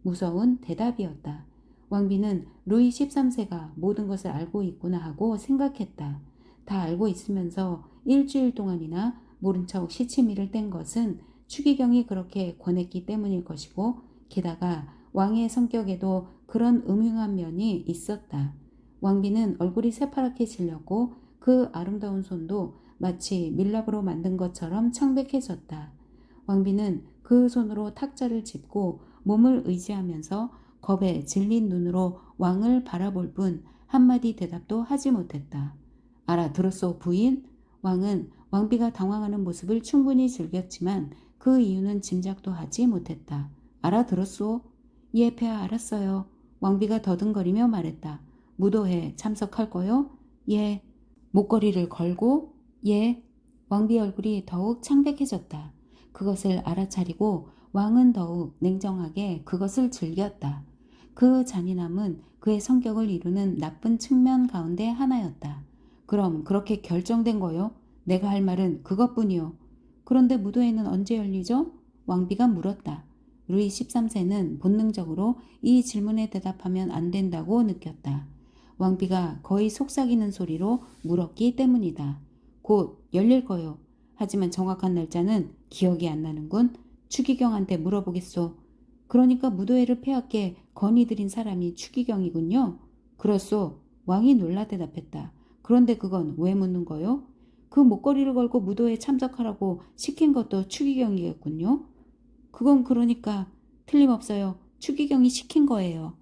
무서운 대답이었다. 왕비는 루이 13세가 모든 것을 알고 있구나 하고 생각했다. 다 알고 있으면서 일주일 동안이나 모른 척 시치미를 뗀 것은 추기경이 그렇게 권했기 때문일 것이고 게다가 왕의 성격에도 그런 음흉한 면이 있었다. 왕비는 얼굴이 새파랗게 질렸고 그 아름다운 손도 마치 밀랍으로 만든 것처럼 창백해졌다. 왕비는 그 손으로 탁자를 짚고 몸을 의지하면서 겁에 질린 눈으로 왕을 바라볼 뿐 한마디 대답도 하지 못했다. 알아들었소, 부인? 왕은 왕비가 당황하는 모습을 충분히 즐겼지만 그 이유는 짐작도 하지 못했다. 알아들었소? 예, 폐하 알았어요. 왕비가 더듬거리며 말했다. 무도회 참석할 거요? 예. 목걸이를 걸고? 예. 왕비 얼굴이 더욱 창백해졌다. 그것을 알아차리고 왕은 더욱 냉정하게 그것을 즐겼다. 그 잔인함은 그의 성격을 이루는 나쁜 측면 가운데 하나였다. 그럼 그렇게 결정된 거요? 내가 할 말은 그것뿐이요. 그런데 무도회는 언제 열리죠? 왕비가 물었다. 루이 13세는 본능적으로 이 질문에 대답하면 안 된다고 느꼈다. 왕비가 거의 속삭이는 소리로 물었기 때문이다. 곧 열릴 거요. 하지만 정확한 날짜는 기억이 안 나는군. 추기경한테 물어보겠소. 그러니까 무도회를 폐하께 건의드린 사람이 추기경이군요. 그렇소. 왕이 놀라 대답했다. 그런데 그건 왜 묻는 거요? 그 목걸이를 걸고 무도회에 참석하라고 시킨 것도 추기경이겠군요. 그건 그러니까 틀림없어요. 추기경이 시킨 거예요.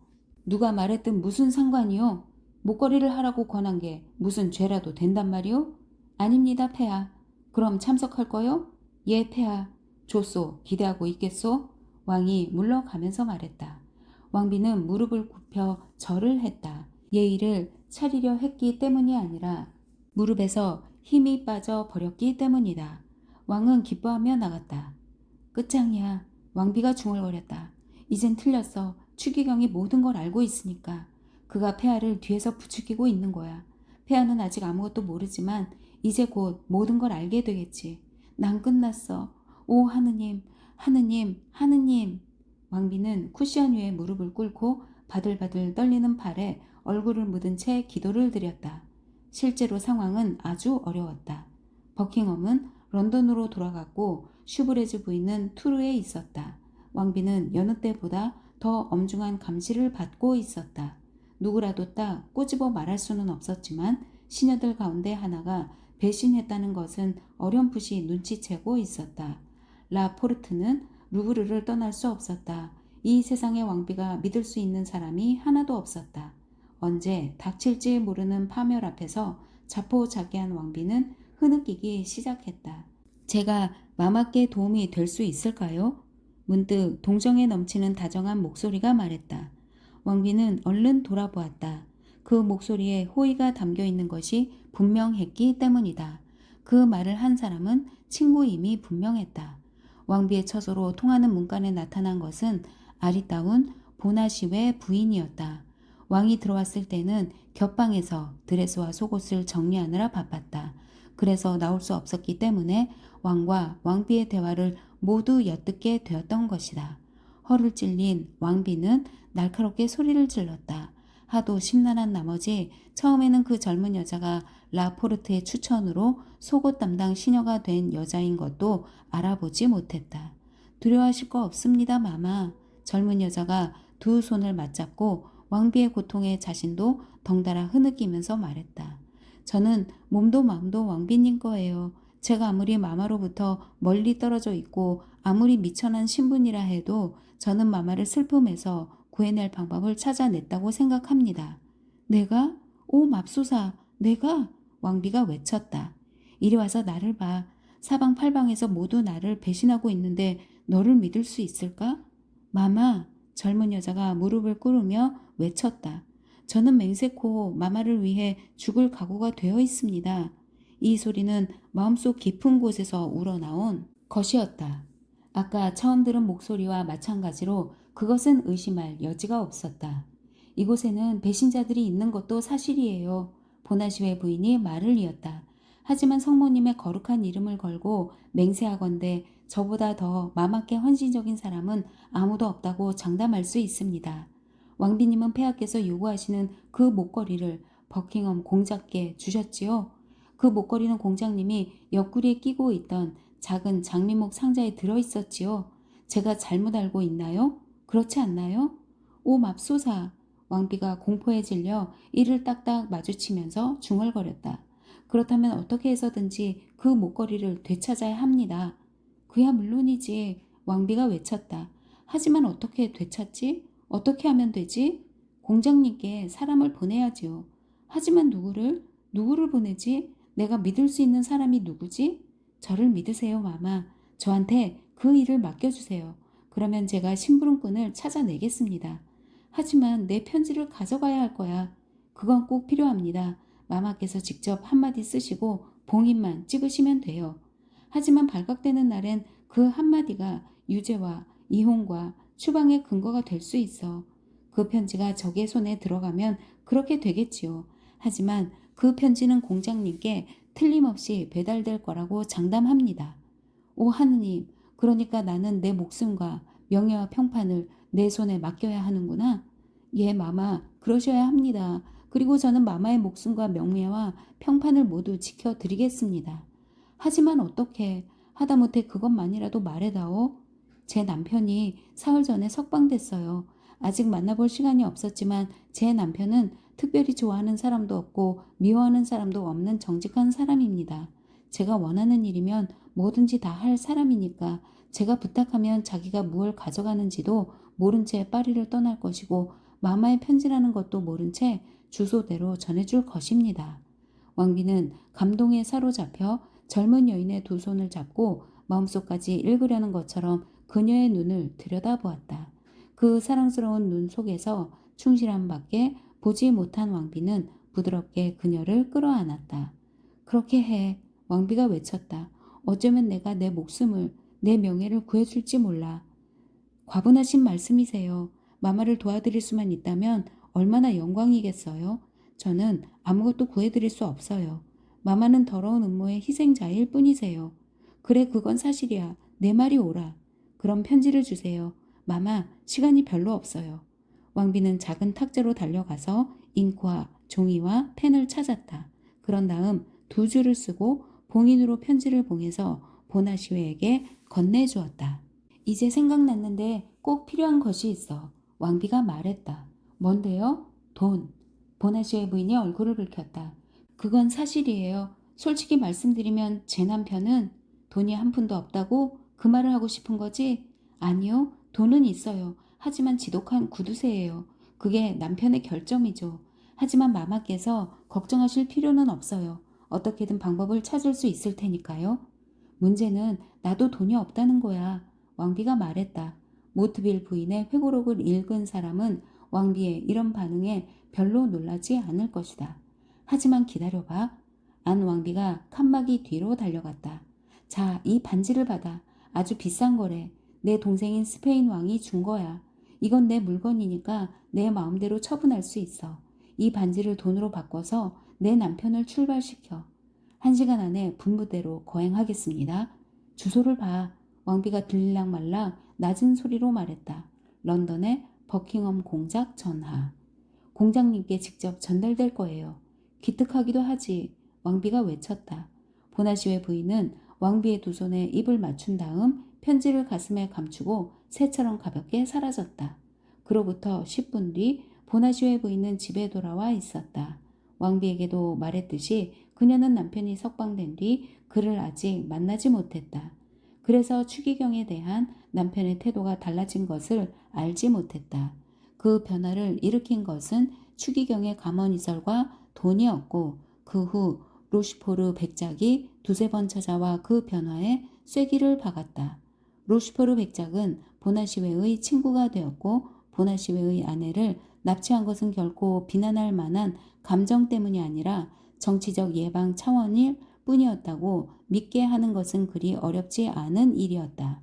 누가 말했든 무슨 상관이요? 목걸이를 하라고 권한 게 무슨 죄라도 된단 말이요? 아닙니다, 폐하. 그럼 참석할 거요? 예, 폐하. 좋소. 기대하고 있겠소? 왕이 물러가면서 말했다. 왕비는 무릎을 굽혀 절을 했다. 예의를 차리려 했기 때문이 아니라 무릎에서 힘이 빠져 버렸기 때문이다. 왕은 기뻐하며 나갔다. 끝장이야. 왕비가 중얼거렸다. 이젠 틀렸어. 추기경이 모든 걸 알고 있으니까. 그가 폐하를 뒤에서 부추기고 있는 거야. 폐하는 아직 아무것도 모르지만 이제 곧 모든 걸 알게 되겠지. 난 끝났어. 오 하느님, 하느님, 하느님. 왕비는 쿠션 위에 무릎을 꿇고 바들바들 떨리는 팔에 얼굴을 묻은 채 기도를 드렸다. 실제로 상황은 아주 어려웠다. 버킹엄은 런던으로 돌아갔고 슈브레즈 부인은 투르에 있었다. 왕비는 여느 때보다 더 엄중한 감시를 받고 있었다. 누구라도 딱 꼬집어 말할 수는 없었지만 시녀들 가운데 하나가 배신했다는 것은 어렴풋이 눈치채고 있었다. 라 포르트는 루브르를 떠날 수 없었다. 이 세상의 왕비가 믿을 수 있는 사람이 하나도 없었다. 언제 닥칠지 모르는 파멸 앞에서 자포자기한 왕비는 흐느끼기 시작했다. 제가 마마께 도움이 될 수 있을까요? 문득 동정에 넘치는 다정한 목소리가 말했다. 왕비는 얼른 돌아보았다. 그 목소리에 호의가 담겨 있는 것이 분명했기 때문이다. 그 말을 한 사람은 친구임이 분명했다. 왕비의 처소로 통하는 문간에 나타난 것은 아리따운 보나시웨 부인이었다. 왕이 들어왔을 때는 곁방에서 드레스와 속옷을 정리하느라 바빴다. 그래서 나올 수 없었기 때문에 왕과 왕비의 대화를 모두 엿듣게 되었던 것이다. 허를 찔린 왕비는 날카롭게 소리를 질렀다. 하도 심란한 나머지 처음에는 그 젊은 여자가 라포르트의 추천으로 속옷 담당 시녀가 된 여자인 것도 알아보지 못했다. 두려워하실 거 없습니다, 마마. 젊은 여자가 두 손을 맞잡고 왕비의 고통에 자신도 덩달아 흐느끼면서 말했다. 저는 몸도 마음도 왕비님 거예요. 제가 아무리 마마로부터 멀리 떨어져 있고 아무리 미천한 신분이라 해도 저는 마마를 슬픔에서 구해낼 방법을 찾아냈다고 생각합니다. 내가? 오 맙소사, 내가? 왕비가 외쳤다. 이리 와서 나를 봐. 사방팔방에서 모두 나를 배신하고 있는데 너를 믿을 수 있을까? 마마, 젊은 여자가 무릎을 꿇으며 외쳤다. 저는 맹세코 마마를 위해 죽을 각오가 되어 있습니다. 이 소리는 마음속 깊은 곳에서 우러나온 것이었다. 아까 처음 들은 목소리와 마찬가지로 그것은 의심할 여지가 없었다. 이곳에는 배신자들이 있는 것도 사실이에요. 보나시웨 부인이 말을 이었다. 하지만 성모님의 거룩한 이름을 걸고 맹세하건대 저보다 더 마마께 헌신적인 사람은 아무도 없다고 장담할 수 있습니다. 왕비님은 폐하께서 요구하시는 그 목걸이를 버킹엄 공작께 주셨지요. 그 목걸이는 공장님이 옆구리에 끼고 있던 작은 장미목 상자에 들어있었지요. 제가 잘못 알고 있나요? 그렇지 않나요? 오 맙소사. 왕비가 공포에 질려 이를 딱딱 마주치면서 중얼거렸다. 그렇다면 어떻게 해서든지 그 목걸이를 되찾아야 합니다. 그야 물론이지. 왕비가 외쳤다. 하지만 어떻게 되찾지? 어떻게 하면 되지? 공장님께 사람을 보내야지요. 하지만 누구를? 누구를 보내지? 내가 믿을 수 있는 사람이 누구지? 저를 믿으세요, 마마. 저한테 그 일을 맡겨주세요. 그러면 제가 심부름꾼을 찾아내겠습니다. 하지만 내 편지를 가져가야 할 거야. 그건 꼭 필요합니다. 마마께서 직접 한마디 쓰시고 봉인만 찍으시면 돼요. 하지만 발각되는 날엔 그 한마디가 유죄와 이혼과 추방의 근거가 될 수 있어. 그 편지가 적의 손에 들어가면 그렇게 되겠지요. 하지만 그 편지는 공장님께 틀림없이 배달될 거라고 장담합니다. 오 하느님, 그러니까 나는 내 목숨과 명예와 평판을 내 손에 맡겨야 하는구나. 예, 마마, 그러셔야 합니다. 그리고 저는 마마의 목숨과 명예와 평판을 모두 지켜드리겠습니다. 하지만 어떻게 하다못해 그것만이라도 말해다오. 제 남편이 사흘 전에 석방됐어요. 아직 만나볼 시간이 없었지만 제 남편은 특별히 좋아하는 사람도 없고 미워하는 사람도 없는 정직한 사람입니다. 제가 원하는 일이면 뭐든지 다 할 사람이니까 제가 부탁하면 자기가 무엇을 가져가는지도 모른 채 파리를 떠날 것이고 마마의 편지라는 것도 모른 채 주소대로 전해줄 것입니다. 왕비는 감동에 사로잡혀 젊은 여인의 두 손을 잡고 마음속까지 읽으려는 것처럼 그녀의 눈을 들여다보았다. 그 사랑스러운 눈 속에서 충실함밖에 보지 못한 왕비는 부드럽게 그녀를 끌어안았다. 그렇게 해. 왕비가 외쳤다. 어쩌면 내가 내 목숨을, 내 명예를 구해줄지 몰라. 과분하신 말씀이세요. 마마를 도와드릴 수만 있다면 얼마나 영광이겠어요. 저는 아무것도 구해드릴 수 없어요. 마마는 더러운 음모의 희생자일 뿐이세요. 그래, 그건 사실이야. 내 말이 옳아. 그럼 편지를 주세요. 마마, 시간이 별로 없어요. 왕비는 작은 탁자로 달려가서 잉크와 종이와 펜을 찾았다. 그런 다음 두 줄을 쓰고 봉인으로 편지를 봉해서 보나시웨에게 건네주었다. 이제 생각났는데 꼭 필요한 것이 있어. 왕비가 말했다. 뭔데요? 돈. 보나시웨 부인이 얼굴을 붉혔다. 그건 사실이에요. 솔직히 말씀드리면 제 남편은 돈이 한 푼도 없다고 그 말을 하고 싶은 거지? 아니요. 돈은 있어요. 하지만 지독한 구두쇠예요. 그게 남편의 결점이죠. 하지만 마마께서 걱정하실 필요는 없어요. 어떻게든 방법을 찾을 수 있을 테니까요. 문제는 나도 돈이 없다는 거야. 왕비가 말했다. 모트빌 부인의 회고록을 읽은 사람은 왕비의 이런 반응에 별로 놀라지 않을 것이다. 하지만 기다려봐. 안 왕비가 칸막이 뒤로 달려갔다. 자, 이 반지를 받아. 아주 비싼 거래. 내 동생인 스페인 왕이 준 거야. 이건 내 물건이니까 내 마음대로 처분할 수 있어. 이 반지를 돈으로 바꿔서 내 남편을 출발시켜. 1시간 안에 분부대로 거행하겠습니다. 주소를 봐. 왕비가 들릴랑말랑 낮은 소리로 말했다. 런던의 버킹엄 공작 전하. 공장님께 직접 전달될 거예요. 기특하기도 하지. 왕비가 외쳤다. 보나시웨 부인은 왕비의 두 손에 입을 맞춘 다음 편지를 가슴에 감추고 새처럼 가볍게 사라졌다. 그로부터 10분 뒤 보나시웨 부인은 집에 돌아와 있었다. 왕비에게도 말했듯이 그녀는 남편이 석방된 뒤 그를 아직 만나지 못했다. 그래서 추기경에 대한 남편의 태도가 달라진 것을 알지 못했다. 그 변화를 일으킨 것은 추기경의 감언이설과 돈이었고 그 후 로슈포르 백작이 두세 번 찾아와 그 변화에 쐐기를 박았다. 로슈포르 백작은 보나시웨의 친구가 되었고 보나시웨의 아내를 납치한 것은 결코 비난할 만한 감정 때문이 아니라 정치적 예방 차원일 뿐이었다고 믿게 하는 것은 그리 어렵지 않은 일이었다.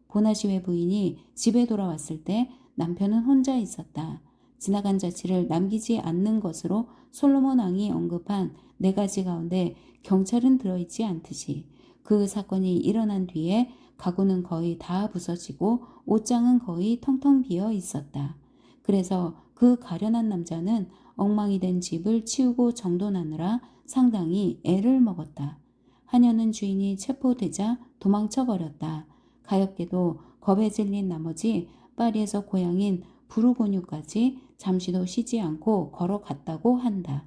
보나시웨 부인이 집에 돌아왔을 때 남편은 혼자 있었다. 지나간 자취를 남기지 않는 것으로 솔로몬 왕이 언급한 4가지 가운데 경찰은 들어있지 않듯이 그 사건이 일어난 뒤에 가구는 거의 다 부서지고 옷장은 거의 텅텅 비어 있었다. 그래서 그 가련한 남자는 엉망이 된 집을 치우고 정돈하느라 상당히 애를 먹었다. 하녀는 주인이 체포되자 도망쳐 버렸다. 가엾게도 겁에 질린 나머지 파리에서 고향인 부르고뉴까지 잠시도 쉬지 않고 걸어갔다고 한다.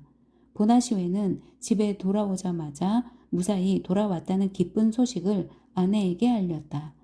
보나시웨는 집에 돌아오자마자 무사히 돌아왔다는 기쁜 소식을 아내에게 알렸다.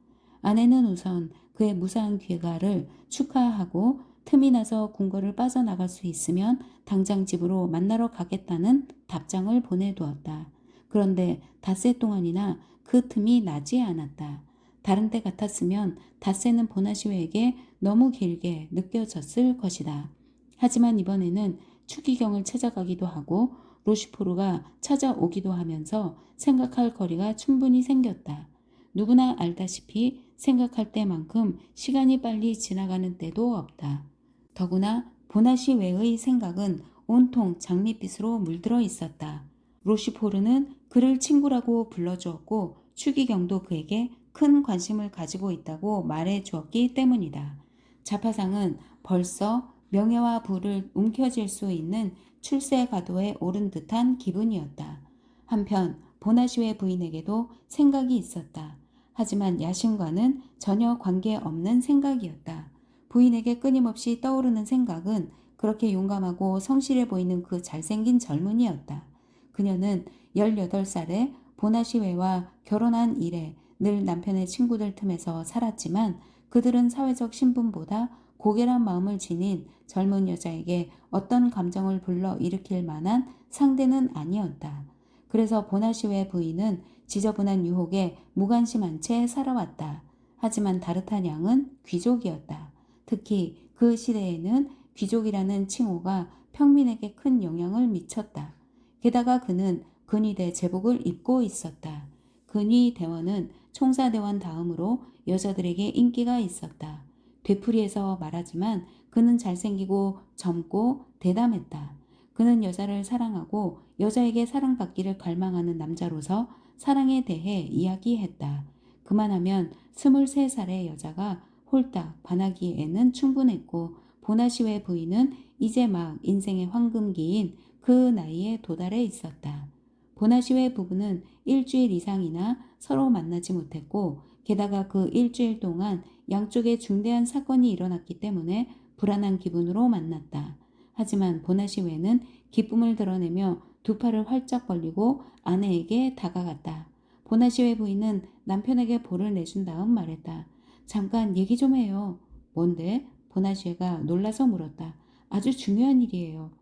아내는 우선 그의 무사한 귀가를 축하하고 틈이 나서 궁궐을 빠져나갈 수 있으면 당장 집으로 만나러 가겠다는 답장을 보내두었다. 그런데 닷새 동안이나 그 틈이 나지 않았다. 다른 때 같았으면 닷새는 보나시웨에게 너무 길게 느껴졌을 것이다. 하지만 이번에는 추기경을 찾아가기도 하고 로시포르가 찾아오기도 하면서 생각할 거리가 충분히 생겼다. 누구나 알다시피 생각할 때만큼 시간이 빨리 지나가는 때도 없다. 더구나 보나시웨의 생각은 온통 장밋빛으로 물들어 있었다. 로시포르는 그를 친구라고 불러주었고 추기경도 그에게 큰 관심을 가지고 있다고 말해 주었기 때문이다. 자파상은 벌써 명예와 부를 움켜쥘 수 있는 출세 가도에 오른 듯한 기분이었다. 한편 보나시웨 부인에게도 생각이 있었다. 하지만 야심과는 전혀 관계없는 생각이었다. 부인에게 끊임없이 떠오르는 생각은 그렇게 용감하고 성실해 보이는 그 잘생긴 젊은이였다. 그녀는 18살에 보나시웨와 결혼한 이래 늘 남편의 친구들 틈에서 살았지만 그들은 사회적 신분보다 고결한 마음을 지닌 젊은 여자에게 어떤 감정을 불러일으킬 만한 상대는 아니었다. 그래서 보나시웨 부인은 지저분한 유혹에 무관심한 채 살아왔다. 하지만 다르타냥은 귀족이었다. 특히 그 시대에는 귀족이라는 칭호가 평민에게 큰 영향을 미쳤다. 게다가 그는 근위대 제복을 입고 있었다. 근위대원은 총사대원 다음으로 여자들에게 인기가 있었다. 되풀이해서 말하지만 그는 잘생기고 젊고 대담했다. 그는 여자를 사랑하고 여자에게 사랑받기를 갈망하는 남자로서 사랑에 대해 이야기했다. 그만하면 23살의 여자가 홀딱 반하기에는 충분했고 보나시웨 부인은 이제 막 인생의 황금기인 그 나이에 도달해 있었다. 보나시웨 부부는 일주일 이상이나 서로 만나지 못했고 게다가 그 일주일 동안 양쪽에 중대한 사건이 일어났기 때문에 불안한 기분으로 만났다. 하지만 보나시웨는 기쁨을 드러내며 두 팔을 활짝 벌리고 아내에게 다가갔다. 보나시웨 부인은 남편에게 볼을 내준 다음 말했다. 잠깐 얘기 좀 해요. 뭔데? 보나시웨가 놀라서 물었다. 아주 중요한 일이에요.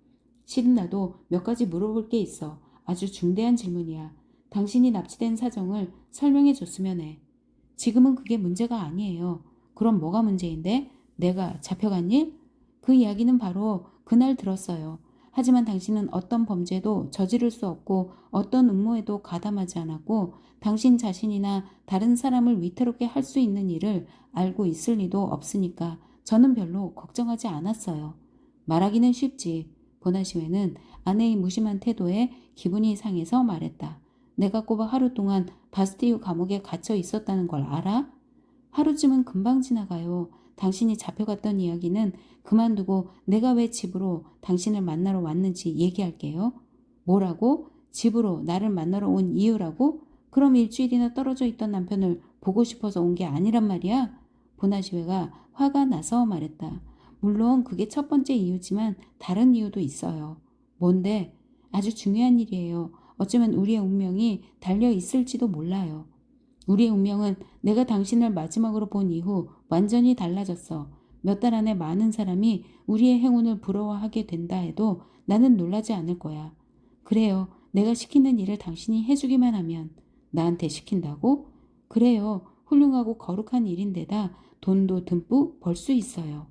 실은 나도 몇 가지 물어볼 게 있어. 아주 중대한 질문이야. 당신이 납치된 사정을 설명해 줬으면 해. 지금은 그게 문제가 아니에요. 그럼 뭐가 문제인데? 내가 잡혀간 일? 그 이야기는 바로 그날 들었어요. 하지만 당신은 어떤 범죄도 저지를 수 없고 어떤 음모에도 가담하지 않았고 당신 자신이나 다른 사람을 위태롭게 할 수 있는 일을 알고 있을 리도 없으니까 저는 별로 걱정하지 않았어요. 말하기는 쉽지. 보나시웨는 아내의 무심한 태도에 기분이 상해서 말했다. 내가 꼬박 하루 동안 바스티유 감옥에 갇혀 있었다는 걸 알아? 하루쯤은 금방 지나가요. 당신이 잡혀갔던 이야기는 그만두고 내가 왜 집으로 당신을 만나러 왔는지 얘기할게요. 뭐라고? 집으로 나를 만나러 온 이유라고? 그럼 일주일이나 떨어져 있던 남편을 보고 싶어서 온 게 아니란 말이야? 보나시웨가 화가 나서 말했다. 물론 그게 첫 번째 이유지만 다른 이유도 있어요. 뭔데? 아주 중요한 일이에요. 어쩌면 우리의 운명이 달려 있을지도 몰라요. 우리의 운명은 내가 당신을 마지막으로 본 이후 완전히 달라졌어. 몇 달 안에 많은 사람이 우리의 행운을 부러워하게 된다 해도 나는 놀라지 않을 거야. 그래요. 내가 시키는 일을 당신이 해주기만 하면. 나한테 시킨다고? 그래요. 훌륭하고 거룩한 일인데다 돈도 듬뿍 벌 수 있어요.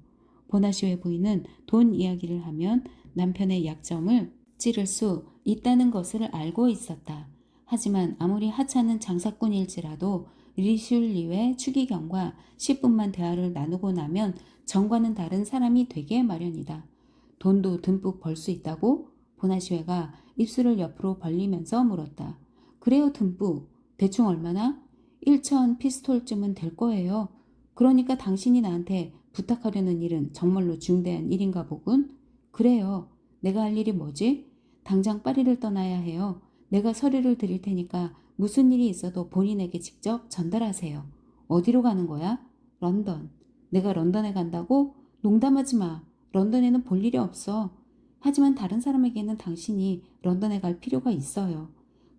보나시웨 부인은 돈 이야기를 하면 남편의 약점을 찌를 수 있다는 것을 알고 있었다. 하지만 아무리 하찮은 장사꾼일지라도 리슐리의 추기경과 10분만 대화를 나누고 나면 전과는 다른 사람이 되게 마련이다. 돈도 듬뿍 벌 수 있다고? 보나시웨가 입술을 옆으로 벌리면서 물었다. 그래요, 듬뿍. 대충 얼마나? 1천 피스톨쯤은 될 거예요. 그러니까 당신이 나한테 부탁하려는 일은 정말로 중대한 일인가 보군? 그래요. 내가 할 일이 뭐지? 당장 파리를 떠나야 해요. 내가 서류를 드릴 테니까 무슨 일이 있어도 본인에게 직접 전달하세요. 어디로 가는 거야? 런던. 내가 런던에 간다고? 농담하지 마. 런던에는 볼 일이 없어. 하지만 다른 사람에게는 당신이 런던에 갈 필요가 있어요.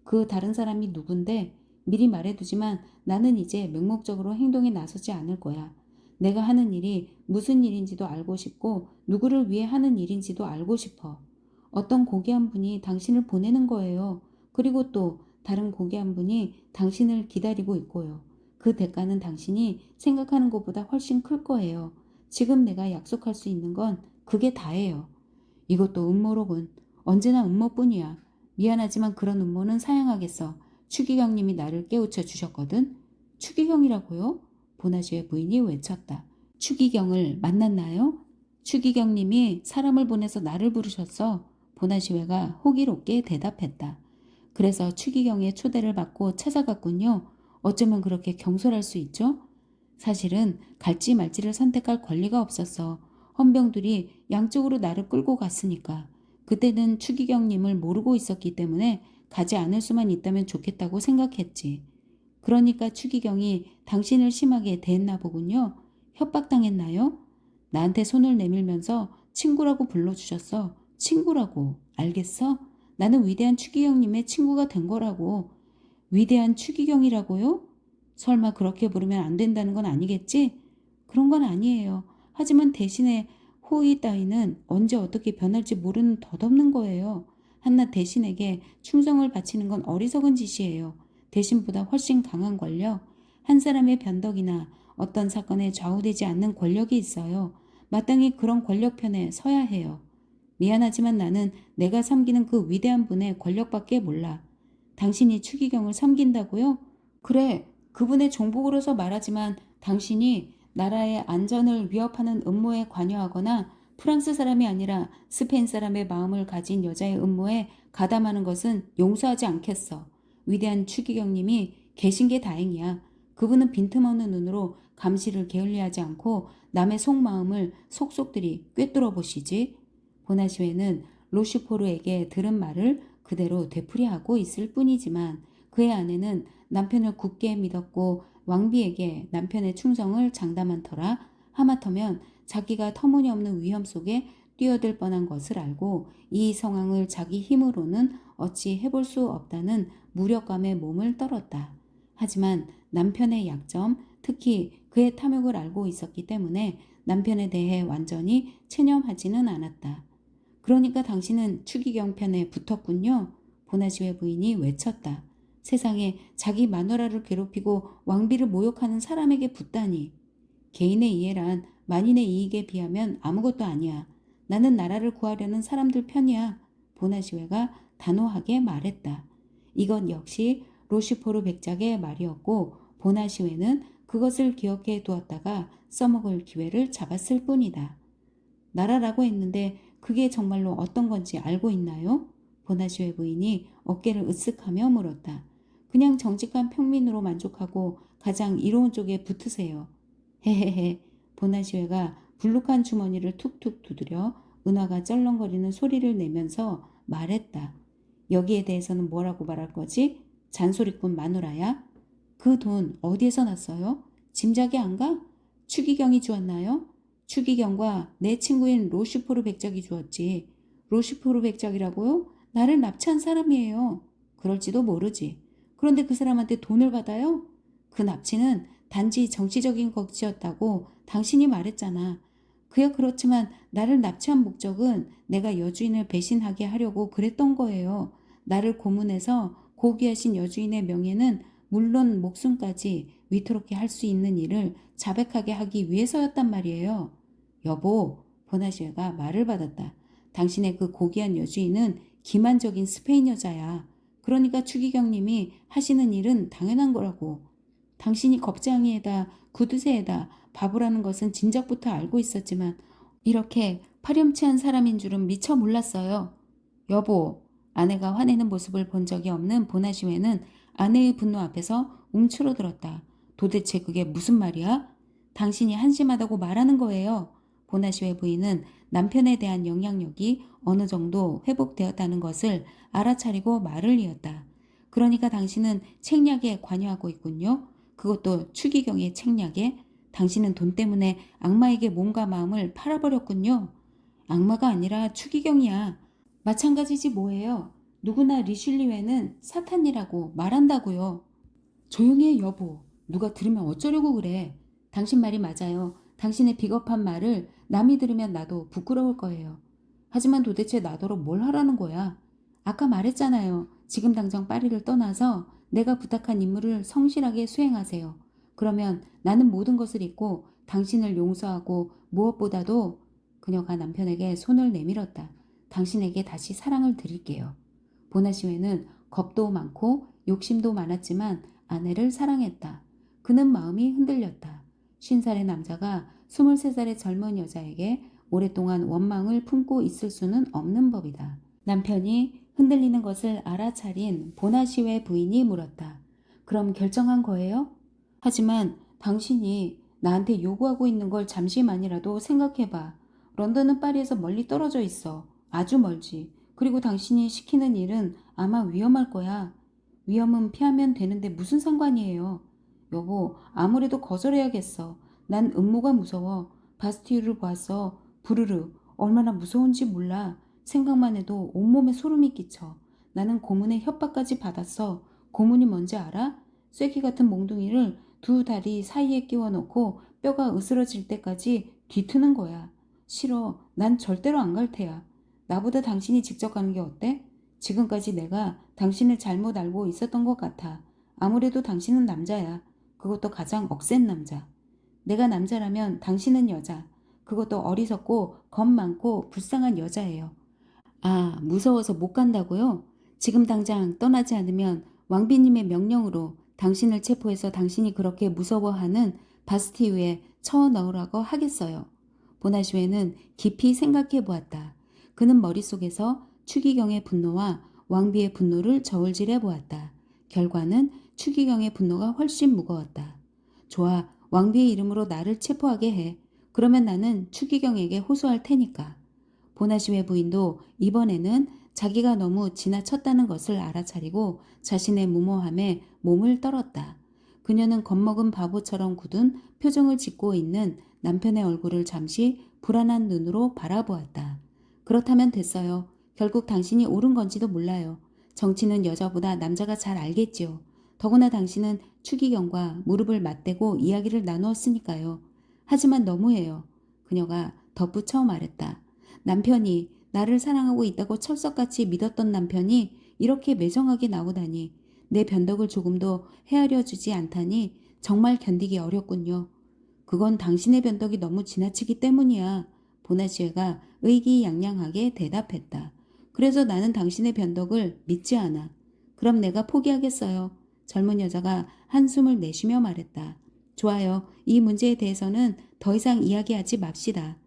그 다른 사람이 누군데? 미리 말해두지만 나는 이제 맹목적으로 행동에 나서지 않을 거야. 내가 하는 일이 무슨 일인지도 알고 싶고 누구를 위해 하는 일인지도 알고 싶어. 어떤 고귀한 분이 당신을 보내는 거예요. 그리고 또 다른 고귀한 분이 당신을 기다리고 있고요. 그 대가는 당신이 생각하는 것보다 훨씬 클 거예요. 지금 내가 약속할 수 있는 건 그게 다예요. 이것도 음모로군. 언제나 음모뿐이야. 미안하지만 그런 음모는 사양하겠어. 추기경님이 나를 깨우쳐 주셨거든. 추기경이라고요? 보나시의 부인이 외쳤다. 추기경을 만났나요? 추기경님이 사람을 보내서 나를 부르셨어. 보나시회가 호기롭게 대답했다. 그래서 추기경의 초대를 받고 찾아갔군요. 어쩌면 그렇게 경솔할 수 있죠? 사실은 갈지 말지를 선택할 권리가 없었어. 헌병들이 양쪽으로 나를 끌고 갔으니까. 그때는 추기경님을 모르고 있었기 때문에 가지 않을 수만 있다면 좋겠다고 생각했지. 그러니까 추기경이 당신을 심하게 대했나 보군요. 협박당했나요? 나한테 손을 내밀면서 친구라고 불러주셨어. 친구라고. 알겠어? 나는 위대한 추기경님의 친구가 된 거라고. 위대한 추기경이라고요? 설마 그렇게 부르면 안 된다는 건 아니겠지? 그런 건 아니에요. 하지만 대신에 호의 따위는 언제 어떻게 변할지 모르는 덧없는 거예요. 한낱 대신에게 충성을 바치는 건 어리석은 짓이에요. 대신보다 훨씬 강한 권력, 한 사람의 변덕이나 어떤 사건에 좌우되지 않는 권력이 있어요. 마땅히 그런 권력 편에 서야 해요. 미안하지만 나는 내가 섬기는 그 위대한 분의 권력밖에 몰라. 당신이 추기경을 섬긴다고요? 그래, 그분의 종복으로서 말하지만 당신이 나라의 안전을 위협하는 음모에 관여하거나 프랑스 사람이 아니라 스페인 사람의 마음을 가진 여자의 음모에 가담하는 것은 용서하지 않겠어. 위대한 추기경님이 계신 게 다행이야. 그분은 빈틈없는 눈으로 감시를 게을리하지 않고 남의 속마음을 속속들이 꿰뚫어 보시지. 보나시웨는 로슈포르에게 들은 말을 그대로 되풀이하고 있을 뿐이지만 그의 아내는 남편을 굳게 믿었고 왕비에게 남편의 충성을 장담한 터라 하마터면 자기가 터무니없는 위험 속에 뛰어들 뻔한 것을 알고 이 상황을 자기 힘으로는 어찌 해볼 수 없다는 무력감에 몸을 떨었다. 하지만 남편의 약점, 특히 그의 탐욕을 알고 있었기 때문에 남편에 대해 완전히 체념하지는 않았다. 그러니까 당신은 추기경 편에 붙었군요. 보나시웨 부인이 외쳤다. 세상에 자기 마누라를 괴롭히고 왕비를 모욕하는 사람에게 붙다니. 개인의 이해란 만인의 이익에 비하면 아무것도 아니야. 나는 나라를 구하려는 사람들 편이야. 보나시웨가 단호하게 말했다. 이건 역시 로슈포르 백작의 말이었고 보나시웨는 그것을 기억해 두었다가 써먹을 기회를 잡았을 뿐이다. 나라라고 했는데 그게 정말로 어떤 건지 알고 있나요? 보나시웨 부인이 어깨를 으쓱하며 물었다. 그냥 정직한 평민으로 만족하고 가장 이로운 쪽에 붙으세요. 헤헤헤. 보나시웨가 불룩한 주머니를 툭툭 두드려 은화가 쩔렁거리는 소리를 내면서 말했다. 여기에 대해서는 뭐라고 말할 거지? 잔소리꾼 마누라야? 그 돈 어디에서 났어요? 짐작이 안 가? 추기경이 주었나요? 추기경과 내 친구인 로슈포르 백작이 주었지. 로슈포르 백작이라고요? 나를 납치한 사람이에요. 그럴지도 모르지. 그런데 그 사람한테 돈을 받아요? 그 납치는 단지 정치적인 것이었다고 당신이 말했잖아. 그야 그렇지만 나를 납치한 목적은 내가 여주인을 배신하게 하려고 그랬던 거예요. 나를 고문해서 고귀하신 여주인의 명예는 물론 목숨까지 위태롭게 할 수 있는 일을 자백하게 하기 위해서였단 말이에요. 여보, 보나시에가 말을 받았다. 당신의 그 고귀한 여주인은 기만적인 스페인 여자야. 그러니까 추기경님이 하시는 일은 당연한 거라고. 당신이 겁쟁이에다 구두쇠에다 바보라는 것은 진작부터 알고 있었지만 이렇게 파렴치한 사람인 줄은 미처 몰랐어요. 여보, 아내가 화내는 모습을 본 적이 없는 보나시웨는 아내의 분노 앞에서 움츠러들었다. 도대체 그게 무슨 말이야? 당신이 한심하다고 말하는 거예요. 보나시웨 부인은 남편에 대한 영향력이 어느 정도 회복되었다는 것을 알아차리고 말을 이었다. 그러니까 당신은 책략에 관여하고 있군요. 그것도 추기경의 책략에. 당신은 돈 때문에 악마에게 몸과 마음을 팔아버렸군요. 악마가 아니라 추기경이야. 마찬가지지 뭐예요. 누구나 리슐리웨는 사탄이라고 말한다고요. 조용히 해 여보. 누가 들으면 어쩌려고 그래. 당신 말이 맞아요. 당신의 비겁한 말을 남이 들으면 나도 부끄러울 거예요. 하지만 도대체 나더러 뭘 하라는 거야. 아까 말했잖아요. 지금 당장 파리를 떠나서 내가 부탁한 임무를 성실하게 수행하세요. 그러면 나는 모든 것을 잊고 당신을 용서하고 무엇보다도 그녀가 남편에게 손을 내밀었다. 당신에게 다시 사랑을 드릴게요. 보나시웨는 겁도 많고 욕심도 많았지만 아내를 사랑했다. 그는 마음이 흔들렸다. 50살의 남자가 23살의 젊은 여자에게 오랫동안 원망을 품고 있을 수는 없는 법이다. 남편이 흔들리는 것을 알아차린 보나시웨 부인이 물었다. 그럼 결정한 거예요? 하지만 당신이 나한테 요구하고 있는 걸 잠시만이라도 생각해봐. 런던은 파리에서 멀리 떨어져 있어. 아주 멀지. 그리고 당신이 시키는 일은 아마 위험할 거야. 위험은 피하면 되는데 무슨 상관이에요. 여보, 아무래도 거절해야겠어. 난 음모가 무서워. 바스티유를 보았어. 부르르. 얼마나 무서운지 몰라. 생각만 해도 온몸에 소름이 끼쳐. 나는 고문의 협박까지 받았어. 고문이 뭔지 알아? 쐐기 같은 몽둥이를 두 다리 사이에 끼워 놓고 뼈가 으스러질 때까지 뒤트는 거야. 싫어. 난 절대로 안 갈 테야. 나보다 당신이 직접 가는 게 어때? 지금까지 내가 당신을 잘못 알고 있었던 것 같아. 아무래도 당신은 남자야. 그것도 가장 억센 남자. 내가 남자라면 당신은 여자. 그것도 어리석고 겁 많고 불쌍한 여자예요. 아, 무서워서 못 간다고요? 지금 당장 떠나지 않으면 왕비님의 명령으로 당신을 체포해서 당신이 그렇게 무서워하는 바스티유에 쳐넣으라고 하겠어요. 보나슈에는 깊이 생각해 보았다. 그는 머릿속에서 추기경의 분노와 왕비의 분노를 저울질해 보았다. 결과는 추기경의 분노가 훨씬 무거웠다. 좋아, 왕비의 이름으로 나를 체포하게 해. 그러면 나는 추기경에게 호소할 테니까. 보나시웨 부인도 이번에는 자기가 너무 지나쳤다는 것을 알아차리고 자신의 무모함에 몸을 떨었다. 그녀는 겁먹은 바보처럼 굳은 표정을 짓고 있는 남편의 얼굴을 잠시 불안한 눈으로 바라보았다. 그렇다면 됐어요. 결국 당신이 옳은 건지도 몰라요. 정치는 여자보다 남자가 잘 알겠지요. 더구나 당신은 추기경과 무릎을 맞대고 이야기를 나누었으니까요. 하지만 너무해요. 그녀가 덧붙여 말했다. 남편이 나를 사랑하고 있다고 철석같이 믿었던 남편이 이렇게 매정하게 나오다니 내 변덕을 조금도 헤아려주지 않다니 정말 견디기 어렵군요. 그건 당신의 변덕이 너무 지나치기 때문이야. 보나시에가 의기양양하게 대답했다. 그래서 나는 당신의 변덕을 믿지 않아. 그럼 내가 포기하겠어요. 젊은 여자가 한숨을 내쉬며 말했다. 좋아요. 이 문제에 대해서는 더 이상 이야기하지 맙시다.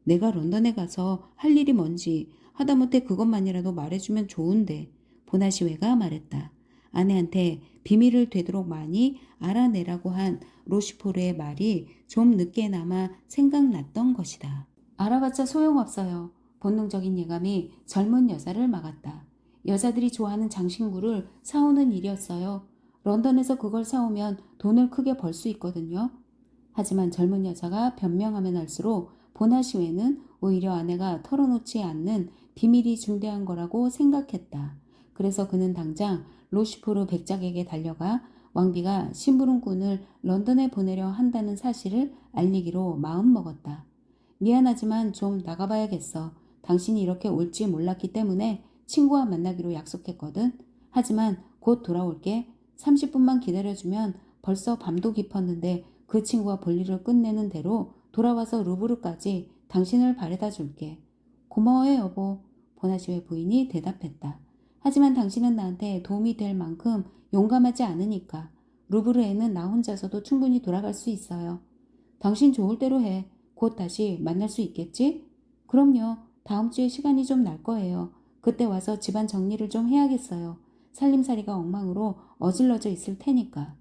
내가 런던에 가서 할 일이 뭔지 하다못해 그것만이라도 말해주면 좋은데 보나시웨가 말했다. 아내한테 비밀을 되도록 많이 알아내라고 한 로시포르의 말이 좀 늦게나마 생각났던 것이다. 알아봤자 소용없어요. 본능적인 예감이 젊은 여자를 막았다. 여자들이 좋아하는 장신구를 사오는 일이었어요. 런던에서 그걸 사오면 돈을 크게 벌 수 있거든요. 하지만 젊은 여자가 변명하면 할수록 보나시웨는 오히려 아내가 털어놓지 않는 비밀이 중대한 거라고 생각했다. 그래서 그는 당장 로시포르 백작에게 달려가 왕비가 심부름꾼을 런던에 보내려 한다는 사실을 알리기로 마음먹었다. 미안하지만 좀 나가봐야겠어. 당신이 이렇게 올지 몰랐기 때문에 친구와 만나기로 약속했거든. 하지만 곧 돌아올게. 30분만 기다려주면 벌써 밤도 깊었는데 그 친구와 볼일을 끝내는 대로 돌아와서 루브르까지 당신을 바래다 줄게. 고마워요, 여보. 보나시웨 부인이 대답했다. 하지만 당신은 나한테 도움이 될 만큼 용감하지 않으니까 루브르에는 나 혼자서도 충분히 돌아갈 수 있어요. 당신 좋을 대로 해. 곧 다시 만날 수 있겠지? 그럼요. 다음 주에 시간이 좀 날 거예요. 그때 와서 집안 정리를 좀 해야겠어요. 살림살이가 엉망으로 어질러져 있을 테니까.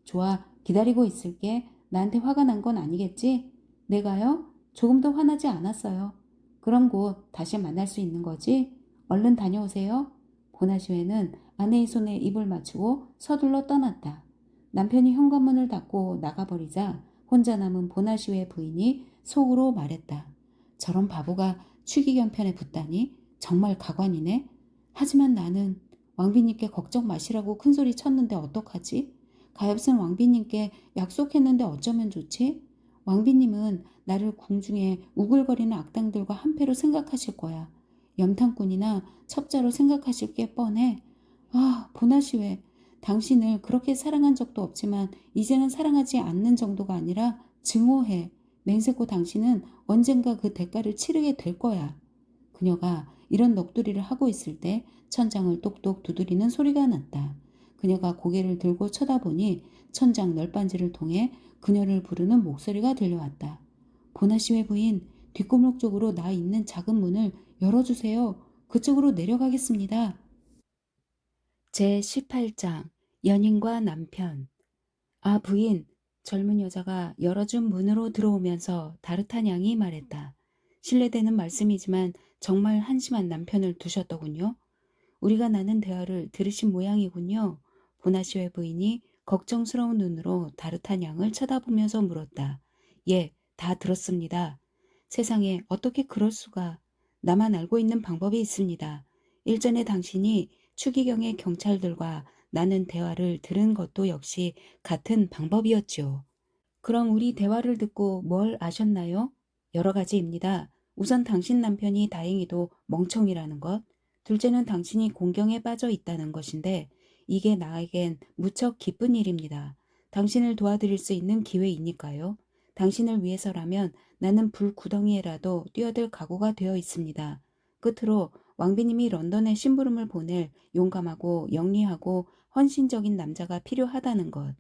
좋아. 기다리고 있을게. 나한테 화가 난 건 아니겠지? 내가요? 조금도 화나지 않았어요. 그럼 곧 다시 만날 수 있는 거지? 얼른 다녀오세요. 보나시웨는 아내의 손에 입을 맞추고 서둘러 떠났다. 남편이 현관문을 닫고 나가버리자 혼자 남은 보나시웨 부인이 속으로 말했다. 저런 바보가 추기경 편에 붙다니 정말 가관이네. 하지만 나는 왕비님께 걱정 마시라고 큰소리 쳤는데 어떡하지? 가엾은 왕비님께 약속했는데 어쩌면 좋지? 왕비님은 나를 궁중에 우글거리는 악당들과 한패로 생각하실 거야. 염탐꾼이나 첩자로 생각하실 게 뻔해. 아, 보나시웨. 당신을 그렇게 사랑한 적도 없지만 이제는 사랑하지 않는 정도가 아니라 증오해. 맹세코 당신은 언젠가 그 대가를 치르게 될 거야. 그녀가 이런 넋두리를 하고 있을 때 천장을 똑똑 두드리는 소리가 났다. 그녀가 고개를 들고 쳐다보니 천장 널빤지를 통해 그녀를 부르는 목소리가 들려왔다. 보나시 외부인, 뒷골목 쪽으로 나 있는 작은 문을 열어주세요. 그쪽으로 내려가겠습니다. 제18장 연인과 남편. 아, 부인. 젊은 여자가 열어준 문으로 들어오면서 다르타냥이 말했다. 실례되는 말씀이지만 정말 한심한 남편을 두셨더군요. 우리가 나눈 대화를 들으신 모양이군요. 보나시웨 부인이 걱정스러운 눈으로 다르타냥을 쳐다보면서 물었다. 예, 다 들었습니다. 세상에 어떻게 그럴 수가. 나만 알고 있는 방법이 있습니다. 일전에 당신이 추기경의 경찰들과 나눈 대화를 들은 것도 역시 같은 방법이었지요. 그럼 우리 대화를 듣고 뭘 아셨나요? 여러 가지입니다. 우선 당신 남편이 다행히도 멍청이라는 것, 둘째는 당신이 공경에 빠져 있다는 것인데 이게 나에겐 무척 기쁜 일입니다. 당신을 도와드릴 수 있는 기회이니까요. 당신을 위해서라면 나는 불구덩이에라도 뛰어들 각오가 되어 있습니다. 끝으로 왕비님이 런던에 심부름을 보낼 용감하고 영리하고 헌신적인 남자가 필요하다는 것.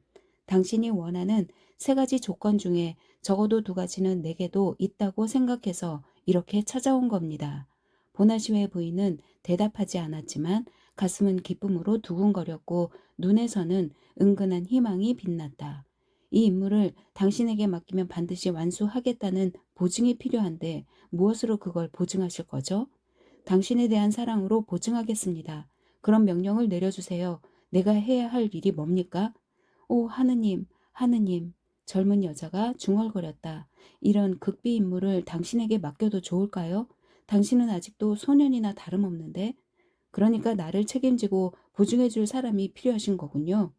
당신이 원하는 세 가지 조건 중에 적어도 두 가지는 내게도 있다고 생각해서 이렇게 찾아온 겁니다. 보나시웨 부인은 대답하지 않았지만 가슴은 기쁨으로 두근거렸고 눈에서는 은근한 희망이 빛났다. 이 임무를 당신에게 맡기면 반드시 완수하겠다는 보증이 필요한데 무엇으로 그걸 보증하실 거죠? 당신에 대한 사랑으로 보증하겠습니다. 그런 명령을 내려주세요. 내가 해야 할 일이 뭡니까? 오, 하느님, 하느님. 젊은 여자가 중얼거렸다. 이런 극비 임무를 당신에게 맡겨도 좋을까요? 당신은 아직도 소년이나 다름없는데. 그러니까 나를 책임지고 보증해 줄 사람이 필요하신 거군요.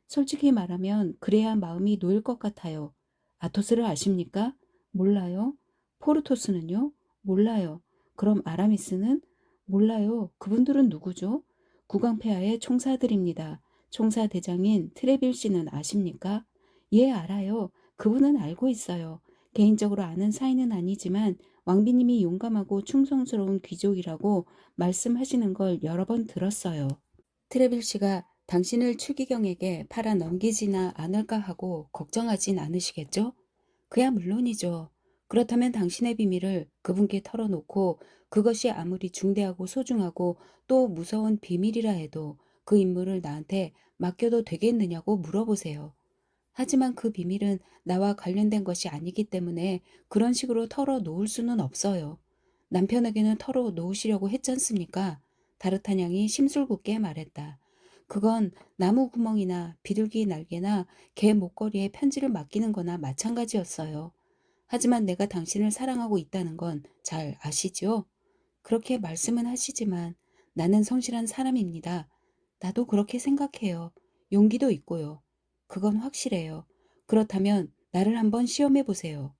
솔직히 말하면 그래야 마음이 놓일 것 같아요. 아토스를 아십니까? 몰라요. 포르토스는요? 몰라요. 그럼 아라미스는? 몰라요. 그분들은 누구죠? 국왕폐하의 총사들입니다. 총사 대장인 트레빌 씨는 아십니까? 예, 알아요. 그분은 알고 있어요. 개인적으로 아는 사이는 아니지만 왕비님이 용감하고 충성스러운 귀족이라고 말씀하시는 걸 여러 번 들었어요. 트레빌 씨가 당신을 추기경에게 팔아 넘기지나 않을까 하고 걱정하진 않으시겠죠? 그야 물론이죠. 그렇다면 당신의 비밀을 그분께 털어놓고 그것이 아무리 중대하고 소중하고 또 무서운 비밀이라 해도 그 임무를 나한테 맡겨도 되겠느냐고 물어보세요. 하지만 그 비밀은 나와 관련된 것이 아니기 때문에 그런 식으로 털어놓을 수는 없어요. 남편에게는 털어놓으시려고 했잖습니까? 다르타냥이 심술궂게 말했다. 그건 나무 구멍이나 비둘기 날개나 개 목걸이에 편지를 맡기는 거나 마찬가지였어요. 하지만 내가 당신을 사랑하고 있다는 건 잘 아시지요? 그렇게 말씀은 하시지만 나는 성실한 사람입니다. 나도 그렇게 생각해요. 용기도 있고요. 그건 확실해요. 그렇다면 나를 한번 시험해 보세요.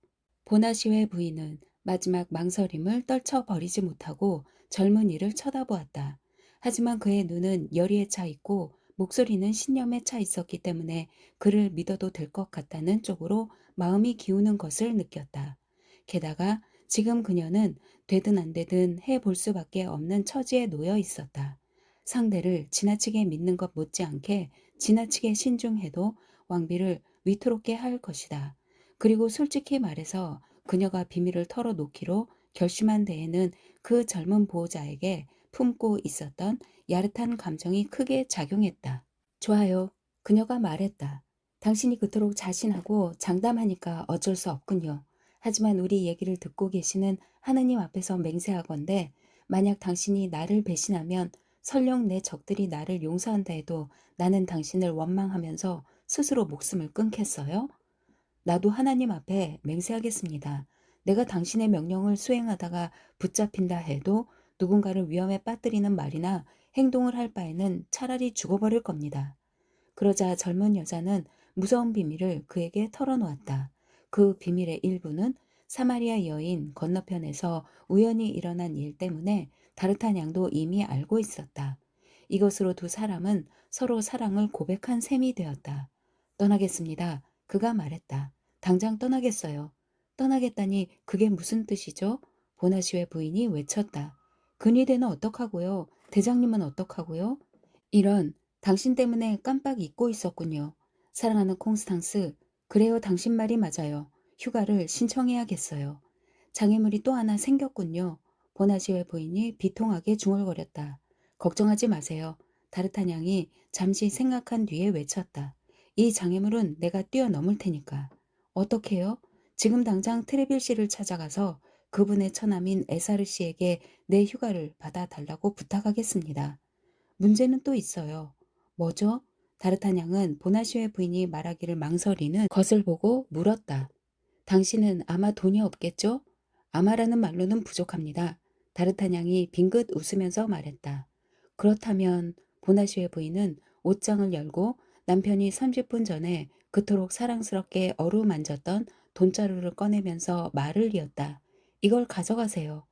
보나시회 부인은 마지막 망설임을 떨쳐버리지 못하고 젊은이를 쳐다보았다. 하지만 그의 눈은 열의에 차 있고 목소리는 신념에 차 있었기 때문에 그를 믿어도 될 것 같다는 쪽으로 마음이 기우는 것을 느꼈다. 게다가 지금 그녀는 되든 안 되든 해볼 수밖에 없는 처지에 놓여 있었다. 상대를 지나치게 믿는 것 못지않게 지나치게 신중해도 왕비를 위태롭게 할 것이다. 그리고 솔직히 말해서 그녀가 비밀을 털어놓기로 결심한 데에는 그 젊은 보호자에게 품고 있었던 야릇한 감정이 크게 작용했다. 좋아요. 그녀가 말했다. 당신이 그토록 자신하고 장담하니까 어쩔 수 없군요. 하지만 우리 얘기를 듣고 계시는 하느님 앞에서 맹세하건대 만약 당신이 나를 배신하면 설령 내 적들이 나를 용서한다 해도 나는 당신을 원망하면서 스스로 목숨을 끊겠어요? 나도 하나님 앞에 맹세하겠습니다. 내가 당신의 명령을 수행하다가 붙잡힌다 해도 누군가를 위험에 빠뜨리는 말이나 행동을 할 바에는 차라리 죽어버릴 겁니다. 그러자 젊은 여자는 무서운 비밀을 그에게 털어놓았다. 그 비밀의 일부는 사마리아 여인 건너편에서 우연히 일어난 일 때문에 다르탄 양도 이미 알고 있었다. 이것으로 두 사람은 서로 사랑을 고백한 셈이 되었다. 떠나겠습니다. 그가 말했다. 당장 떠나겠어요. 떠나겠다니 그게 무슨 뜻이죠? 보나시의 부인이 외쳤다. 근위대는 어떡하고요? 대장님은 어떡하고요? 이런, 당신 때문에 깜빡 잊고 있었군요. 사랑하는 콩스탕스, 그래요, 당신 말이 맞아요. 휴가를 신청해야겠어요. 장애물이 또 하나 생겼군요. 보나시의 부인이 비통하게 중얼거렸다. 걱정하지 마세요. 다르타냥이 잠시 생각한 뒤에 외쳤다. 이 장애물은 내가 뛰어넘을 테니까. 어떻게요? 지금 당장 트레빌 씨를 찾아가서 그분의 처남인 에사르 씨에게 내 휴가를 받아달라고 부탁하겠습니다. 문제는 또 있어요. 뭐죠? 다르타냥은 보나시의 부인이 말하기를 망설이는 것을 보고 물었다. 당신은 아마 돈이 없겠죠? 아마라는 말로는 부족합니다. 다르타냥이 빙긋 웃으면서 말했다. 그렇다면 보나시의 부인은 옷장을 열고 남편이 30분 전에 그토록 사랑스럽게 어루만졌던 돈자루를 꺼내면서 말을 이었다. 이걸 가져가세요.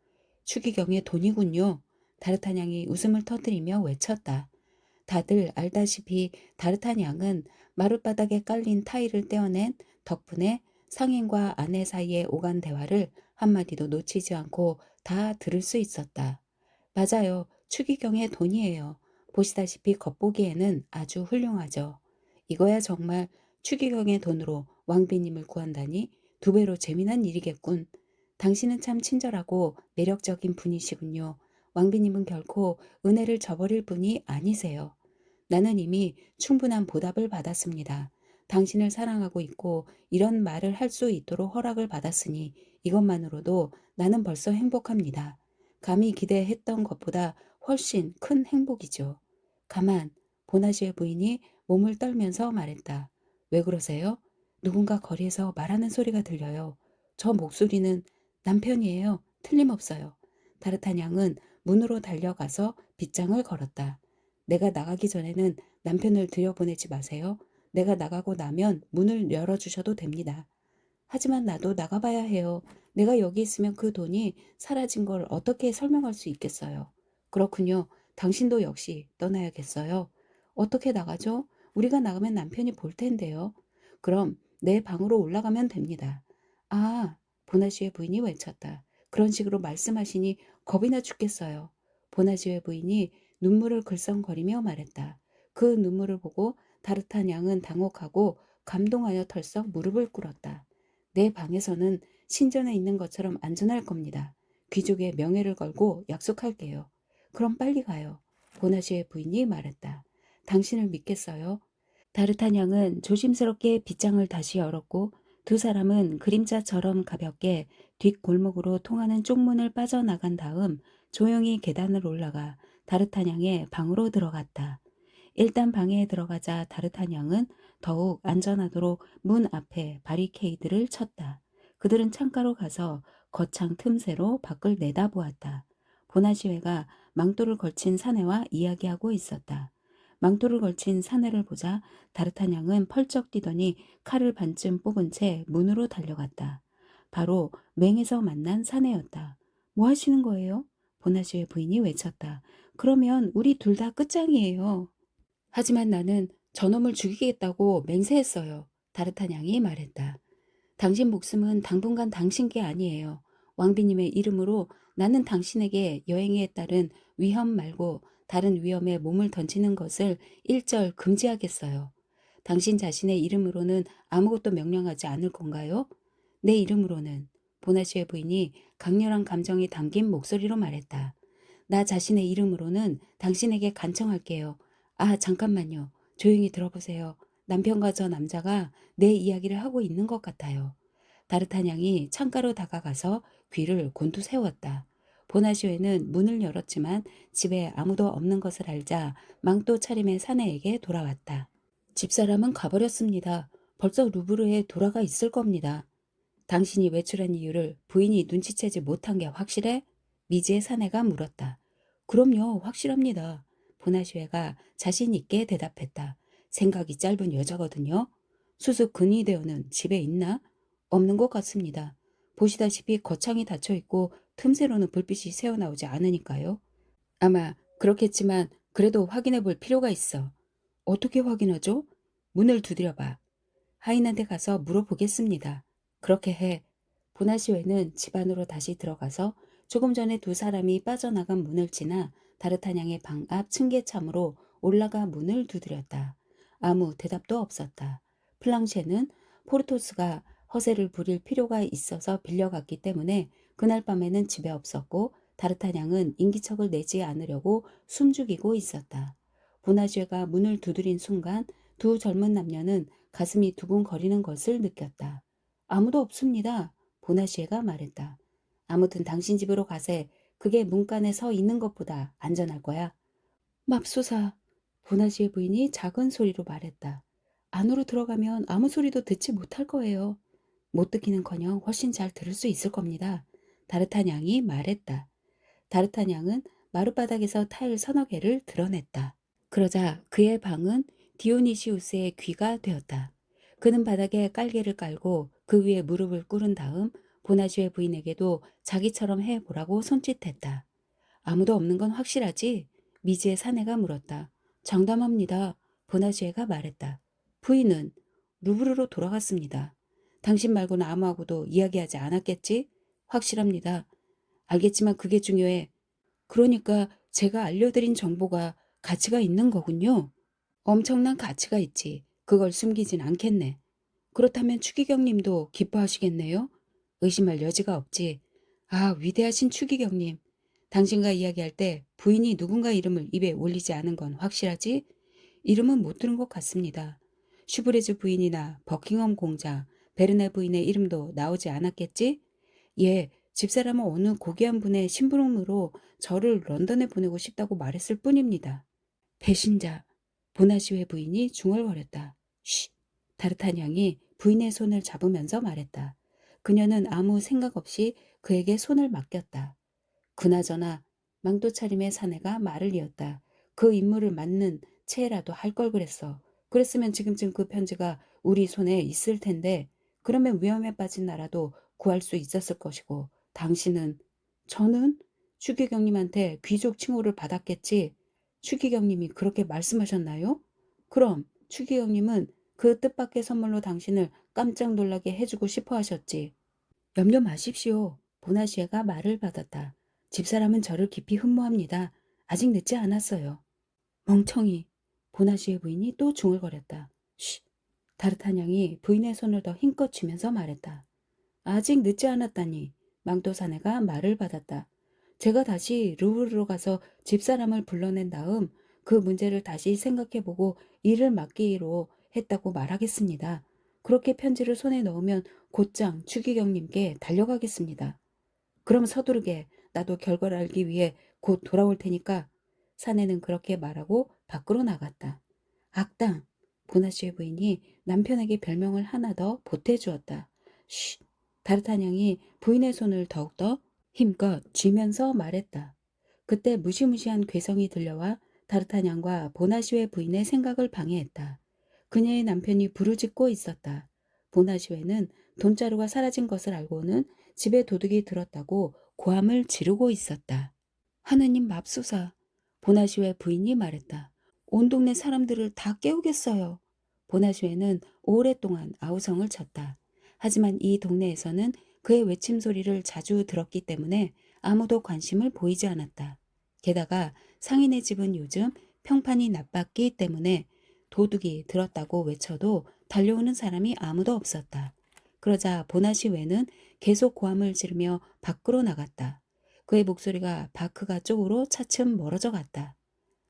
추기경의 돈이군요. 다르타냥이 웃음을 터뜨리며 외쳤다. 다들 알다시피 다르타냥은 마룻바닥에 깔린 타일을 떼어낸 덕분에 상인과 아내 사이의 오간 대화를 한마디도 놓치지 않고 다 들을 수 있었다. 맞아요. 추기경의 돈이에요. 보시다시피 겉보기에는 아주 훌륭하죠. 이거야 정말 추기경의 돈으로 왕비님을 구한다니 두 배로 재미난 일이겠군. 당신은 참 친절하고 매력적인 분이시군요. 왕비님은 결코 은혜를 저버릴 분이 아니세요. 나는 이미 충분한 보답을 받았습니다. 당신을 사랑하고 있고 이런 말을 할 수 있도록 허락을 받았으니 이것만으로도 나는 벌써 행복합니다. 감히 기대했던 것보다 훨씬 큰 행복이죠. 가만, 보나시의 부인이 몸을 떨면서 말했다. 왜 그러세요? 누군가 거리에서 말하는 소리가 들려요. 저 목소리는 남편이에요. 틀림없어요. 다르타냥은 문으로 달려가서 빗장을 걸었다. 내가 나가기 전에는 남편을 들여보내지 마세요. 내가 나가고 나면 문을 열어주셔도 됩니다. 하지만 나도 나가봐야 해요. 내가 여기 있으면 그 돈이 사라진 걸 어떻게 설명할 수 있겠어요. 그렇군요. 당신도 역시 떠나야겠어요. 어떻게 나가죠? 우리가 나가면 남편이 볼 텐데요. 그럼 내 방으로 올라가면 됩니다. 아, 보나시의 부인이 외쳤다. 그런 식으로 말씀하시니 겁이나 죽겠어요. 보나시의 부인이 눈물을 글썽거리며 말했다. 그 눈물을 보고 다르타냥은 당혹하고 감동하여 털썩 무릎을 꿇었다. 내 방에서는 신전에 있는 것처럼 안전할 겁니다. 귀족의 명예를 걸고 약속할게요. 그럼 빨리 가요. 보나시의 부인이 말했다. 당신을 믿겠어요? 다르타냥은 조심스럽게 빗장을 다시 열었고 두 사람은 그림자처럼 가볍게 뒷골목으로 통하는 쪽문을 빠져나간 다음 조용히 계단을 올라가 다르타냥의 방으로 들어갔다. 일단 방에 들어가자 다르타냥은 더욱 안전하도록 문 앞에 바리케이드를 쳤다. 그들은 창가로 가서 거창 틈새로 밖을 내다보았다. 보나시회가 망토를 걸친 사내와 이야기하고 있었다. 망토를 걸친 사내를 보자 다르타냥은 펄쩍 뛰더니 칼을 반쯤 뽑은 채 문으로 달려갔다. 바로 맹에서 만난 사내였다. 뭐 하시는 거예요? 보나시의 부인이 외쳤다. 그러면 우리 둘 다 끝장이에요. 하지만 나는 저놈을 죽이겠다고 맹세했어요. 다르타냥이 말했다. 당신 목숨은 당분간 당신 게 아니에요. 왕비님의 이름으로 나는 당신에게 여행에 따른 위험 말고 다른 위험에 몸을 던지는 것을 일절 금지하겠어요. 당신 자신의 이름으로는 아무것도 명령하지 않을 건가요? 내 이름으로는 보나시의 부인이 강렬한 감정이 담긴 목소리로 말했다. 나 자신의 이름으로는 당신에게 간청할게요. 아, 잠깐만요. 조용히 들어보세요. 남편과 저 남자가 내 이야기를 하고 있는 것 같아요. 다르타냥이 창가로 다가가서 귀를 곤두세웠다. 보나시오에는 문을 열었지만 집에 아무도 없는 것을 알자 망토 차림의 사내에게 돌아왔다. 집사람은 가버렸습니다. 벌써 루브르에 돌아가 있을 겁니다. 당신이 외출한 이유를 부인이 눈치채지 못한 게 확실해? 미지의 사내가 물었다. 그럼요, 확실합니다. 보나시웨가 자신 있게 대답했다. 생각이 짧은 여자거든요. 수습 근위대원은 집에 있나? 없는 것 같습니다. 보시다시피 거창이 닫혀 있고 틈새로는 불빛이 새어나오지 않으니까요. 아마 그렇겠지만 그래도 확인해 볼 필요가 있어. 어떻게 확인하죠? 문을 두드려봐. 하인한테 가서 물어보겠습니다. 그렇게 해. 보나시웨는 집 안으로 다시 들어가서 조금 전에 두 사람이 빠져나간 문을 지나 다르타냥의 방 앞 층계참으로 올라가 문을 두드렸다. 아무 대답도 없었다. 플랑쉐는 포르토스가 허세를 부릴 필요가 있어서 빌려갔기 때문에 그날 밤에는 집에 없었고 다르타냥은 인기척을 내지 않으려고 숨죽이고 있었다. 보나시웨가 문을 두드린 순간 두 젊은 남녀는 가슴이 두근거리는 것을 느꼈다. 아무도 없습니다. 보나시에가 말했다. 아무튼 당신 집으로 가세. 그게 문간에 서 있는 것보다 안전할 거야. 맙소사. 보나시의 부인이 작은 소리로 말했다. 안으로 들어가면 아무 소리도 듣지 못할 거예요. 못 듣기는커녕 훨씬 잘 들을 수 있을 겁니다. 다르타냥이 말했다. 다르타냥은 마룻바닥에서 타일 서너 개를 드러냈다. 그러자 그의 방은 디오니시우스의 귀가 되었다. 그는 바닥에 깔개를 깔고 그 위에 무릎을 꿇은 다음 보나시의 부인에게도 자기처럼 해보라고 손짓했다. 아무도 없는 건 확실하지? 미지의 사내가 물었다. 장담합니다. 보나시에가 말했다. 부인은 루브르로 돌아갔습니다. 당신 말고는 아무하고도 이야기하지 않았겠지? 확실합니다. 알겠지만 그게 중요해. 그러니까 제가 알려드린 정보가 가치가 있는 거군요. 엄청난 가치가 있지. 그걸 숨기진 않겠네. 그렇다면 추기경 님도 기뻐하시겠네요? 의심할 여지가 없지. 아, 위대하신 추기경 님. 당신과 이야기할 때 부인이 누군가 이름을 입에 올리지 않은 건 확실하지? 이름은 못 들은 것 같습니다. 슈브레즈 부인이나 버킹엄 공자, 베르네 부인의 이름도 나오지 않았겠지? 예, 집사람은 어느 고귀한 분의 심부름으로 저를 런던에 보내고 싶다고 말했을 뿐입니다. 배신자. 보나시웨 부인이 중얼거렸다. 쉬. 다르타냥이 부인의 손을 잡으면서 말했다. 그녀는 아무 생각 없이 그에게 손을 맡겼다. 그나저나 망토 차림의 사내가 말을 이었다. 그 임무를 맡는 체라도 할 걸 그랬어. 그랬으면 지금쯤 그 편지가 우리 손에 있을 텐데 그러면 위험에 빠진 나라도 구할 수 있었을 것이고 당신은 저는 추기경님한테 귀족 칭호를 받았겠지. 추기경님이 그렇게 말씀하셨나요? 그럼 추기경님은 그 뜻밖의 선물로 당신을 깜짝 놀라게 해주고 싶어 하셨지. 염려 마십시오. 보나시에가 말을 받았다. 집사람은 저를 깊이 흠모합니다. 아직 늦지 않았어요. 멍청이. 보나시의 부인이 또 중얼거렸다. 쉬. 다르타냥이 부인의 손을 더 힘껏 쥐면서 말했다. 아직 늦지 않았다니. 망토 사내가 말을 받았다. 제가 다시 루브르로 가서 집사람을 불러낸 다음 그 문제를 다시 생각해보고 일을 맡기로 했다고 말하겠습니다. 그렇게 편지를 손에 넣으면 곧장 추기경님께 달려가겠습니다. 그럼 서두르게 나도 결과를 알기 위해 곧 돌아올 테니까. 사내는 그렇게 말하고 밖으로 나갔다. 악당. 보나시의 부인이 남편에게 별명을 하나 더 보태주었다. 쉬. 다르타냥이 부인의 손을 더욱더 힘껏 쥐면서 말했다. 그때 무시무시한 괴성이 들려와 다르타냥과 보나시웨 부인의 생각을 방해했다. 그녀의 남편이 부르짖고 있었다. 보나시웨는 돈자루가 사라진 것을 알고는 집에 도둑이 들었다고 고함을 지르고 있었다. 하느님 맙소사. 보나시웨 부인이 말했다. 온 동네 사람들을 다 깨우겠어요. 보나시웨는 오랫동안 아우성을 쳤다. 하지만 이 동네에서는 그의 외침 소리를 자주 들었기 때문에 아무도 관심을 보이지 않았다. 게다가 상인의 집은 요즘 평판이 나빴기 때문에 도둑이 들었다고 외쳐도 달려오는 사람이 아무도 없었다. 그러자 보나시웨는 계속 고함을 지르며 밖으로 나갔다. 그의 목소리가 바크가 쪽으로 차츰 멀어져 갔다.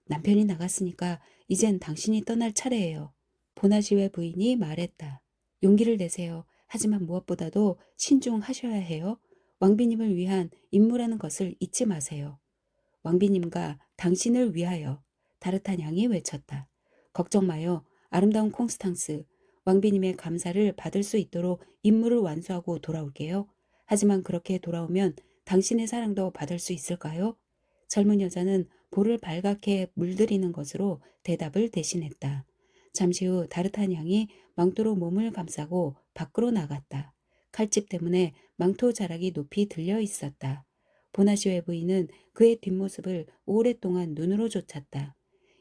남편이 나갔으니까 이젠 당신이 떠날 차례예요. 보나시웨 부인이 말했다. 용기를 내세요. 하지만 무엇보다도 신중하셔야 해요. 왕비님을 위한 임무라는 것을 잊지 마세요. 왕비님과 당신을 위하여. 다르타냥이 외쳤다. 걱정 마요. 아름다운 콩스탕스. 왕비님의 감사를 받을 수 있도록 임무를 완수하고 돌아올게요. 하지만 그렇게 돌아오면 당신의 사랑도 받을 수 있을까요? 젊은 여자는 볼을 발갛게 물들이는 것으로 대답을 대신했다. 잠시 후 다르타냥이 망토로 몸을 감싸고 밖으로 나갔다. 칼집 때문에 망토 자락이 높이 들려 있었다. 보나시웨 부인은 그의 뒷모습을 오랫동안 눈으로 쫓았다.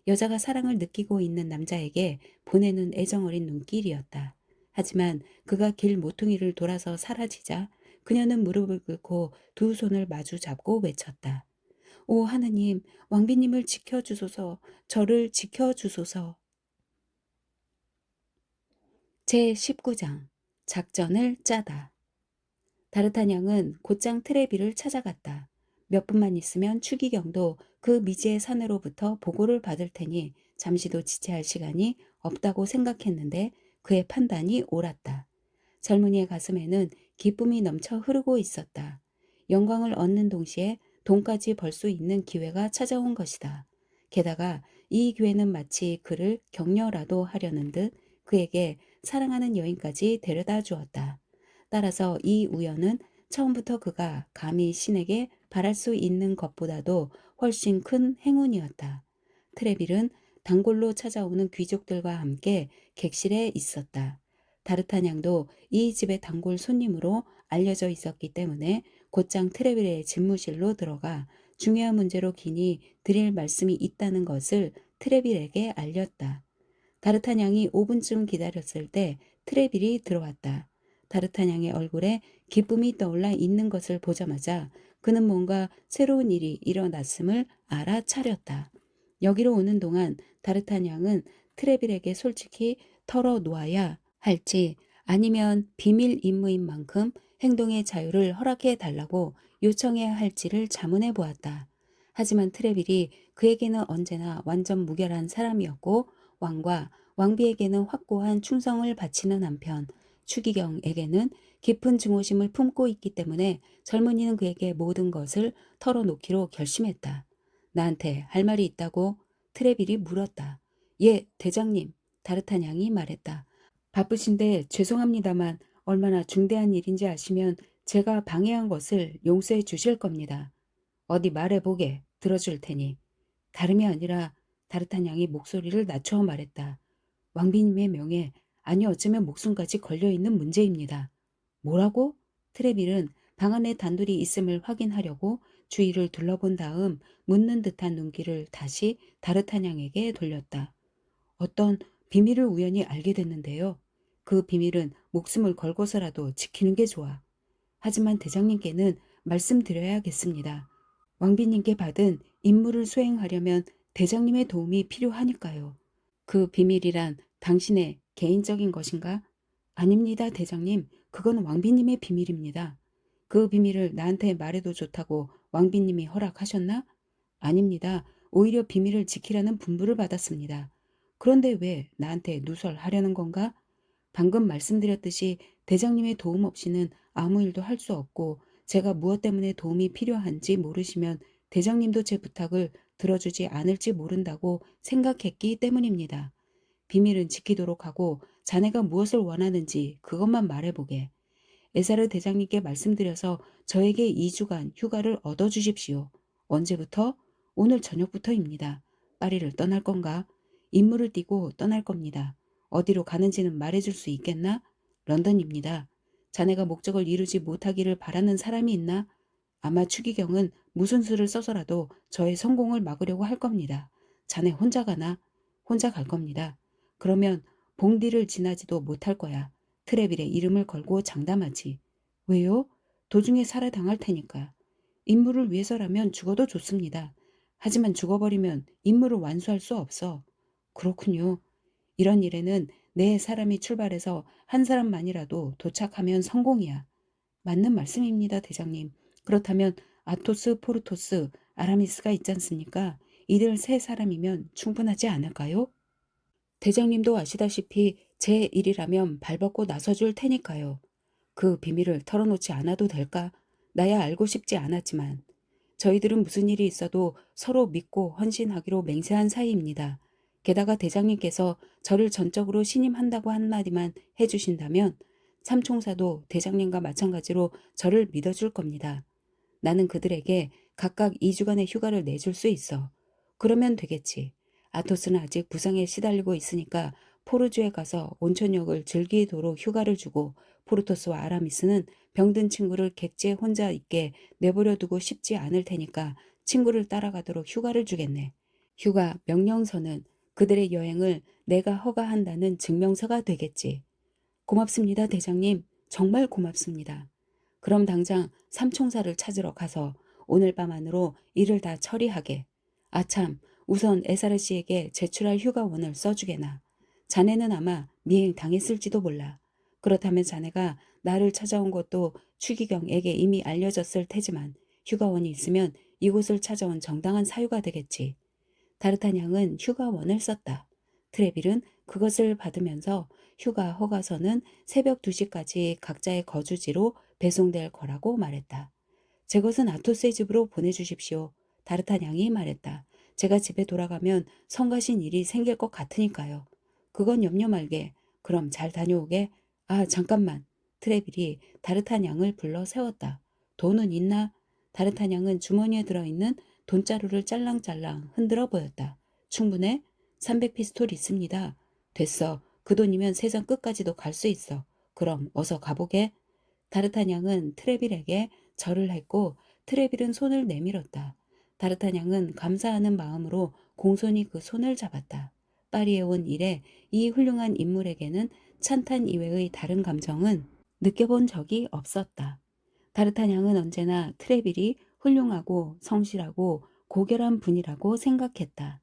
여자가 사랑을 느끼고 있는 남자에게 보내는 애정어린 눈길이었다. 하지만 그가 길 모퉁이를 돌아서 사라지자 그녀는 무릎을 꿇고 두 손을 마주 잡고 외쳤다. 오 하느님, 왕비님을 지켜주소서, 저를 지켜주소서. 제19장 작전을 짜다. 다르타냥은 곧장 트레비를 찾아갔다. 몇 분만 있으면 추기경도 그 미지의 산으로부터 보고를 받을 테니 잠시도 지체할 시간이 없다고 생각했는데 그의 판단이 옳았다. 젊은이의 가슴에는 기쁨이 넘쳐 흐르고 있었다. 영광을 얻는 동시에 돈까지 벌 수 있는 기회가 찾아온 것이다. 게다가 이 기회는 마치 그를 격려라도 하려는 듯 그에게 사랑하는 여인까지 데려다 주었다. 따라서 이 우연은 처음부터 그가 감히 신에게 바랄 수 있는 것보다도 훨씬 큰 행운이었다. 트레빌은 단골로 찾아오는 귀족들과 함께 객실에 있었다. 다르타냥도 이 집의 단골 손님으로 알려져 있었기 때문에 곧장 트레빌의 집무실로 들어가 중요한 문제로 기니 드릴 말씀이 있다는 것을 트레빌에게 알렸다. 다르타냥이 5분쯤 기다렸을 때 트레빌이 들어왔다. 다르타냥의 얼굴에 기쁨이 떠올라 있는 것을 보자마자 그는 뭔가 새로운 일이 일어났음을 알아차렸다. 여기로 오는 동안 다르타냥은 트레빌에게 솔직히 털어놓아야 할지 아니면 비밀 임무인 만큼 행동의 자유를 허락해 달라고 요청해야 할지를 자문해 보았다. 하지만 트레빌이 그에게는 언제나 완전 무결한 사람이었고 왕과 왕비에게는 확고한 충성을 바치는 한편 추기경에게는 깊은 증오심을 품고 있기 때문에 젊은이는 그에게 모든 것을 털어놓기로 결심했다. 나한테 할 말이 있다고 트레빌이 물었다. 예, 대장님, 다르타냥이 말했다. 바쁘신데 죄송합니다만 얼마나 중대한 일인지 아시면 제가 방해한 것을 용서해 주실 겁니다. 어디 말해보게 들어줄 테니. 다름이 아니라 다르타냥이 목소리를 낮춰 말했다. 왕비님의 명예, 아니 어쩌면 목숨까지 걸려있는 문제입니다. 뭐라고? 트레빌은 방 안에 단둘이 있음을 확인하려고 주위를 둘러본 다음 묻는 듯한 눈길을 다시 다르타냥에게 돌렸다. 어떤 비밀을 우연히 알게 됐는데요. 그 비밀은 목숨을 걸고서라도 지키는 게 좋아. 하지만 대장님께는 말씀드려야겠습니다. 왕비님께 받은 임무를 수행하려면 대장님의 도움이 필요하니까요. 그 비밀이란 당신의 개인적인 것인가? 아닙니다, 대장님. 그건 왕비님의 비밀입니다. 그 비밀을 나한테 말해도 좋다고 왕비님이 허락하셨나? 아닙니다. 오히려 비밀을 지키라는 분부를 받았습니다. 그런데 왜 나한테 누설하려는 건가? 방금 말씀드렸듯이 대장님의 도움 없이는 아무 일도 할 수 없고 제가 무엇 때문에 도움이 필요한지 모르시면 대장님도 제 부탁을 들어주지 않을지 모른다고 생각했기 때문입니다. 비밀은 지키도록 하고 자네가 무엇을 원하는지 그것만 말해보게. 에사르 대장님께 말씀드려서 저에게 2주간 휴가를 얻어주십시오. 언제부터? 오늘 저녁부터입니다. 파리를 떠날 건가? 임무를 띠고 떠날 겁니다. 어디로 가는지는 말해줄 수 있겠나? 런던입니다. 자네가 목적을 이루지 못하기를 바라는 사람이 있나? 아마 추기경은 무슨 수를 써서라도 저의 성공을 막으려고 할 겁니다. 자네 혼자 가나? 혼자 갈 겁니다. 그러면 봉디를 지나지도 못할 거야. 트레빌의 이름을 걸고 장담하지. 왜요? 도중에 살해당할 테니까. 임무를 위해서라면 죽어도 좋습니다. 하지만 죽어버리면 임무를 완수할 수 없어. 그렇군요. 이런 일에는 네 사람이 출발해서 한 사람만이라도 도착하면 성공이야. 맞는 말씀입니다, 대장님. 그렇다면 아토스, 포르토스, 아라미스가 있지 않습니까? 이들 세 사람이면 충분하지 않을까요? 대장님도 아시다시피 제 일이라면 발벗고 나서줄 테니까요. 그 비밀을 털어놓지 않아도 될까? 나야 알고 싶지 않았지만 저희들은 무슨 일이 있어도 서로 믿고 헌신하기로 맹세한 사이입니다. 게다가 대장님께서 저를 전적으로 신임한다고 한마디만 해주신다면 삼총사도 대장님과 마찬가지로 저를 믿어줄 겁니다. 나는 그들에게 각각 2주간의 휴가를 내줄 수 있어. 그러면 되겠지. 아토스는 아직 부상에 시달리고 있으니까 포르주에 가서 온천욕을 즐기도록 휴가를 주고 포르토스와 아라미스는 병든 친구를 객지에 혼자 있게 내버려 두고 싶지 않을 테니까 친구를 따라가도록 휴가를 주겠네. 휴가 명령서는 그들의 여행을 내가 허가한다는 증명서가 되겠지. 고맙습니다, 대장님. 정말 고맙습니다. 그럼 당장 삼총사를 찾으러 가서 오늘 밤 안으로 일을 다 처리하게. 아참, 우선 에사르 씨에게 제출할 휴가원을 써주게나. 자네는 아마 미행 당했을지도 몰라. 그렇다면 자네가 나를 찾아온 것도 추기경에게 이미 알려졌을 테지만 휴가원이 있으면 이곳을 찾아온 정당한 사유가 되겠지. 다르타냥은 휴가원을 썼다. 트레빌은 그것을 받으면서 휴가 허가서는 새벽 2시까지 각자의 거주지로 배송될 거라고 말했다. 제 것은 아토스의 집으로 보내주십시오. 다르타냥이 말했다. 제가 집에 돌아가면 성가신 일이 생길 것 같으니까요. 그건 염려 말게. 그럼 잘 다녀오게. 아, 잠깐만. 트레빌이 다르타냥을 불러 세웠다. 돈은 있나? 다르타냥은 주머니에 들어있는 돈자루를 짤랑짤랑 흔들어 보였다. 충분해? 300피스톨 있습니다. 됐어. 그 돈이면 세상 끝까지도 갈 수 있어. 그럼 어서 가보게. 다르타냥은 트레빌에게 절을 했고 트레빌은 손을 내밀었다. 다르타냥은 감사하는 마음으로 공손히 그 손을 잡았다. 파리에 온 이래 이 훌륭한 인물에게는 찬탄 이외의 다른 감정은 느껴본 적이 없었다. 다르타냥은 언제나 트레빌이 훌륭하고 성실하고 고결한 분이라고 생각했다.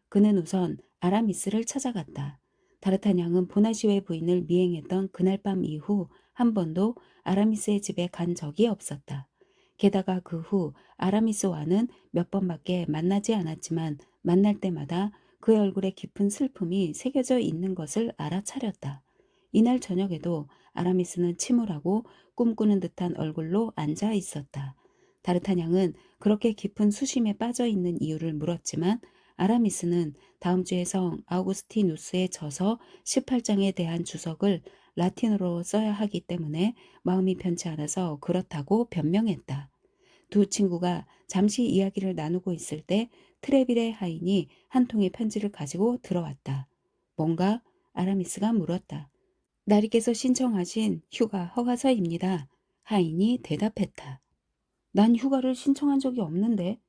그는 우선 아라미스를 찾아갔다. 다르타냥은 보나시오의 부인을 미행했던 그날 밤 이후 한 번도 아라미스의 집에 간 적이 없었다. 게다가 그 후 아라미스와는 몇 번밖에 만나지 않았지만 만날 때마다 그의 얼굴에 깊은 슬픔이 새겨져 있는 것을 알아차렸다. 이날 저녁에도 아라미스는 침울하고 꿈꾸는 듯한 얼굴로 앉아 있었다. 다르타냥은 그렇게 깊은 수심에 빠져 있는 이유를 물었지만 아라미스는 다음 주에 성 아우구스티누스의 저서 18장에 대한 주석을 라틴어로 써야 하기 때문에 마음이 편치 않아서 그렇다고 변명했다. 두 친구가 잠시 이야기를 나누고 있을 때 트레빌의 하인이 한 통의 편지를 가지고 들어왔다. 뭔가? 아라미스가 물었다. 나리께서 신청하신 휴가 허가서입니다. 하인이 대답했다. 난 휴가를 신청한 적이 없는데.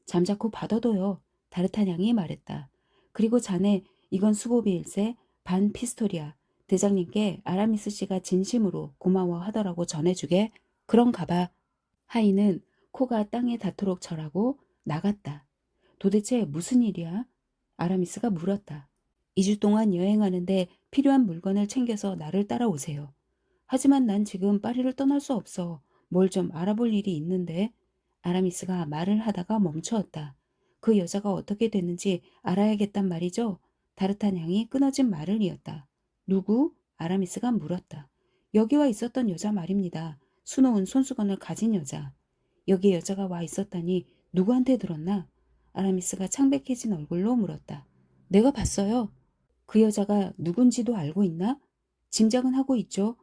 잠자코 받아둬요. 다르타냥이 말했다. 그리고 자네 이건 수고비일세 반 피스톨이야. 대장님께 아라미스 씨가 진심으로 고마워하더라고 전해주게. 그런가 봐. 하인은 코가 땅에 닿도록 절하고 나갔다. 도대체 무슨 일이야? 아라미스가 물었다. 2주 동안 여행하는데 필요한 물건을 챙겨서 나를 따라오세요. 하지만 난 지금 파리를 떠날 수 없어. 뭘 좀 알아볼 일이 있는데. 아라미스가 말을 하다가 멈추었다. 그 여자가 어떻게 됐는지 알아야겠단 말이죠. 다르타냥이 끊어진 말을 이었다. 누구? 아라미스가 물었다. 여기 와 있었던 여자 말입니다. 수놓은 손수건을 가진 여자. 여기 여자가 와 있었다니 누구한테 들었나? 아라미스가 창백해진 얼굴로 물었다. 내가 봤어요. 그 여자가 누군지도 알고 있나? 짐작은 하고 있죠.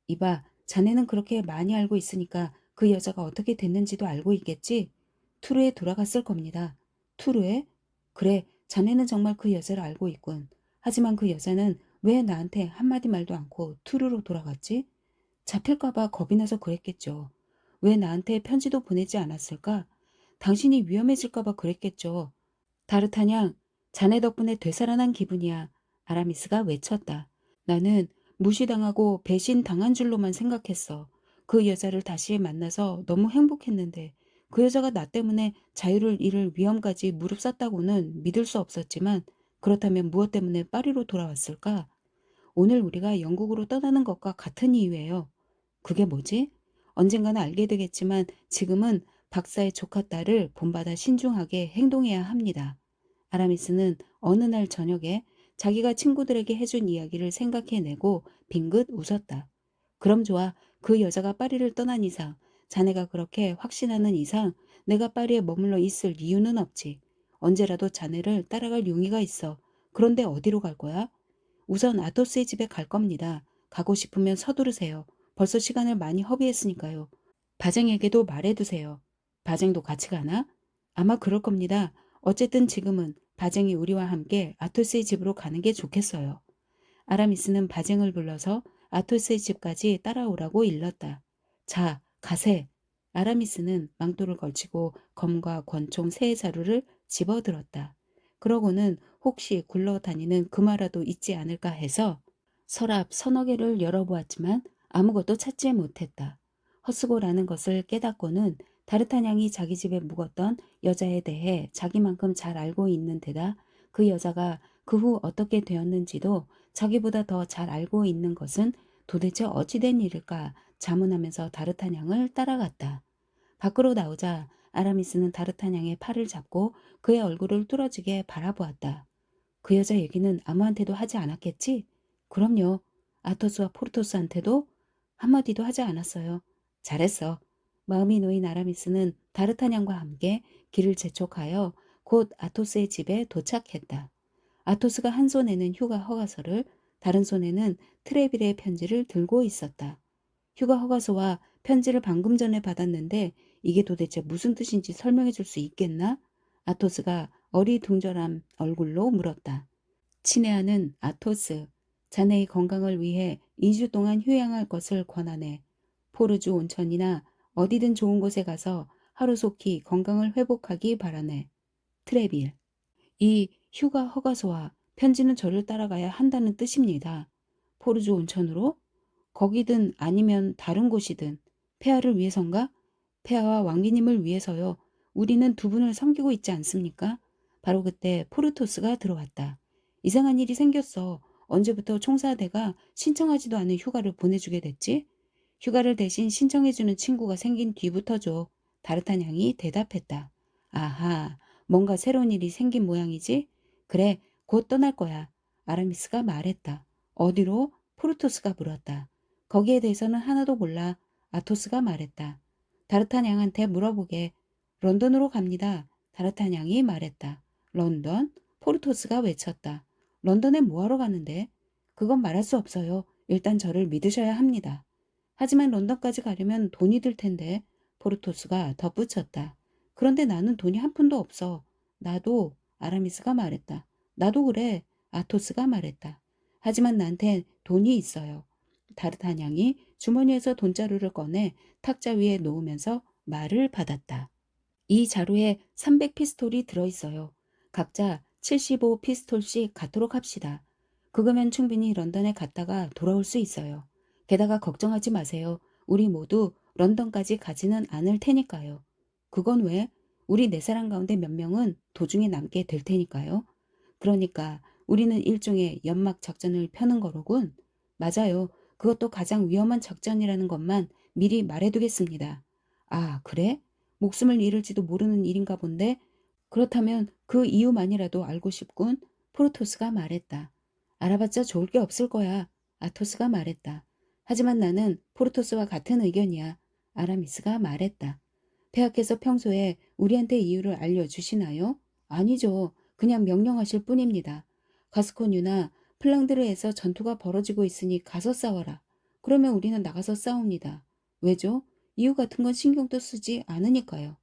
이봐, 자네는 그렇게 많이 알고 있으니까 그 여자가 어떻게 됐는지도 알고 있겠지? 투르에 돌아갔을 겁니다. 투르에? 그래, 자네는 정말 그 여자를 알고 있군. 하지만 그 여자는 왜 나한테 한마디 말도 않고 투르로 돌아갔지? 잡힐까봐 겁이 나서 그랬겠죠. 왜 나한테 편지도 보내지 않았을까? 당신이 위험해질까봐 그랬겠죠. 다르타냥, 자네 덕분에 되살아난 기분이야. 아라미스가 외쳤다. 나는 무시당하고 배신당한 줄로만 생각했어. 그 여자를 다시 만나서 너무 행복했는데 그 여자가 나 때문에 자유를 잃을 위험까지 무릅썼다고는 믿을 수 없었지만 그렇다면 무엇 때문에 파리로 돌아왔을까? 오늘 우리가 영국으로 떠나는 것과 같은 이유예요. 그게 뭐지? 언젠가는 알게 되겠지만 지금은 박사의 조카 딸을 본받아 신중하게 행동해야 합니다. 아라미스는 어느 날 저녁에 자기가 친구들에게 해준 이야기를 생각해내고 빙긋 웃었다. 그럼 좋아. 그 여자가 파리를 떠난 이상, 자네가 그렇게 확신하는 이상 내가 파리에 머물러 있을 이유는 없지. 언제라도 자네를 따라갈 용의가 있어. 그런데 어디로 갈 거야? 우선 아토스의 집에 갈 겁니다. 가고 싶으면 서두르세요. 벌써 시간을 많이 허비했으니까요. 바쟁에게도 말해두세요. 바쟁도 같이 가나? 아마 그럴 겁니다. 어쨌든 지금은 바쟁이 우리와 함께 아토스의 집으로 가는 게 좋겠어요. 아라미스는 바쟁을 불러서 아토스의 집까지 따라오라고 일렀다. 자, 가세. 아라미스는 망토를 걸치고 검과 권총 세 자루를 집어들었다. 그러고는 혹시 굴러다니는 금화라도 있지 않을까 해서 서랍 서너 개를 열어보았지만 아무것도 찾지 못했다. 헛수고라는 것을 깨닫고는 다르타냥이 자기 집에 묵었던 여자에 대해 자기만큼 잘 알고 있는 데다 그 여자가 그 후 어떻게 되었는지도 자기보다 더 잘 알고 있는 것은 도대체 어찌된 일일까 자문하면서 다르타냥을 따라갔다. 밖으로 나오자 아라미스는 다르타냥의 팔을 잡고 그의 얼굴을 뚫어지게 바라보았다. 그 여자 얘기는 아무한테도 하지 않았겠지? 그럼요. 아토스와 포르토스한테도 한마디도 하지 않았어요. 잘했어. 마음이 놓인 아라미스는 다르타냥과 함께 길을 재촉하여 곧 아토스의 집에 도착했다. 아토스가 한 손에는 휴가 허가서를 다른 손에는 트레빌의 편지를 들고 있었다. 휴가 허가서와 편지를 방금 전에 받았는데 이게 도대체 무슨 뜻인지 설명해 줄 수 있겠나? 아토스가 어리둥절한 얼굴로 물었다. 친애하는 아토스, 자네의 건강을 위해 2주 동안 휴양할 것을 권하네. 포르주 온천이나 어디든 좋은 곳에 가서 하루속히 건강을 회복하기 바라네. 트레빌. 이 휴가 허가서와 편지는 저를 따라가야 한다는 뜻입니다. 포르주 온천으로? 거기든 아니면 다른 곳이든 폐하를 위해선가? 폐하와 왕비님을 위해서요. 우리는 두 분을 섬기고 있지 않습니까? 바로 그때 포르토스가 들어왔다. 이상한 일이 생겼어. 언제부터 총사대가 신청하지도 않은 휴가를 보내주게 됐지? 휴가를 대신 신청해주는 친구가 생긴 뒤부터죠. 다르타냥이 대답했다. 아하, 뭔가 새로운 일이 생긴 모양이지? 그래, 곧 떠날 거야. 아라미스가 말했다. 어디로? 포르토스가 물었다. 거기에 대해서는 하나도 몰라. 아토스가 말했다. 다르타냥한테 물어보게. 런던으로 갑니다. 다르타냥이 말했다. 런던? 포르토스가 외쳤다. 런던에 뭐하러 가는데? 그건 말할 수 없어요. 일단 저를 믿으셔야 합니다. 하지만 런던까지 가려면 돈이 들 텐데 포르토스가 덧붙였다. 그런데 나는 돈이 한 푼도 없어. 나도 아라미스가 말했다. 나도 그래. 아토스가 말했다. 하지만 나한테 돈이 있어요. 다르타냥이 주머니에서 돈자루를 꺼내 탁자 위에 놓으면서 말을 받았다. 이 자루에 300피스톨이 들어있어요. 각자 75피스톨씩 갖도록 합시다. 그거면 충분히 런던에 갔다가 돌아올 수 있어요. 게다가 걱정하지 마세요. 우리 모두 런던까지 가지는 않을 테니까요. 그건 왜? 우리 네 사람 가운데 몇 명은 도중에 남게 될 테니까요. 그러니까 우리는 일종의 연막 작전을 펴는 거로군. 맞아요. 그것도 가장 위험한 작전이라는 것만 미리 말해두겠습니다. 아, 그래? 목숨을 잃을지도 모르는 일인가 본데? 그렇다면 그 이유만이라도 알고 싶군. 프로토스가 말했다. 알아봤자 좋을 게 없을 거야. 아토스가 말했다. 하지만 나는 프로토스와 같은 의견이야. 아라미스가 말했다. 폐하께서 평소에 우리한테 이유를 알려주시나요? 아니죠. 그냥 명령하실 뿐입니다. 가스코뉴나 플랑드르에서 전투가 벌어지고 있으니 가서 싸워라. 그러면 우리는 나가서 싸웁니다. 왜죠? 이유 같은 건 신경도 쓰지 않으니까요.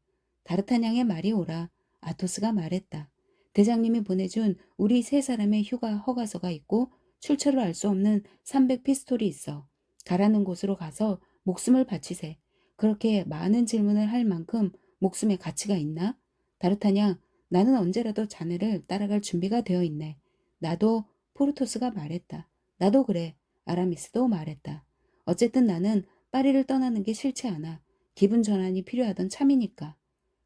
다르타냥의 말이 옳아. 아토스가 말했다. 대장님이 보내준 우리 세 사람의 휴가 허가서가 있고 출처를 알 수 없는 300피스톨이 있어. 가라는 곳으로 가서 목숨을 바치세. 그렇게 많은 질문을 할 만큼 목숨의 가치가 있나? 다르타냥, 나는 언제라도 자네를 따라갈 준비가 되어 있네. 나도 포르토스가 말했다. 나도 그래. 아라미스도 말했다. 어쨌든 나는 파리를 떠나는 게 싫지 않아. 기분 전환이 필요하던 참이니까.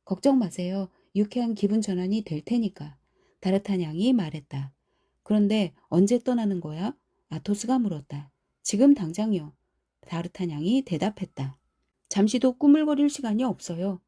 걱정 마세요. 유쾌한 기분 전환이 될 테니까. 다르타냥이 말했다. 그런데 언제 떠나는 거야? 아토스가 물었다. 지금 당장요. 다르타냥이 대답했다. 잠시도 꾸물거릴 시간이 없어요.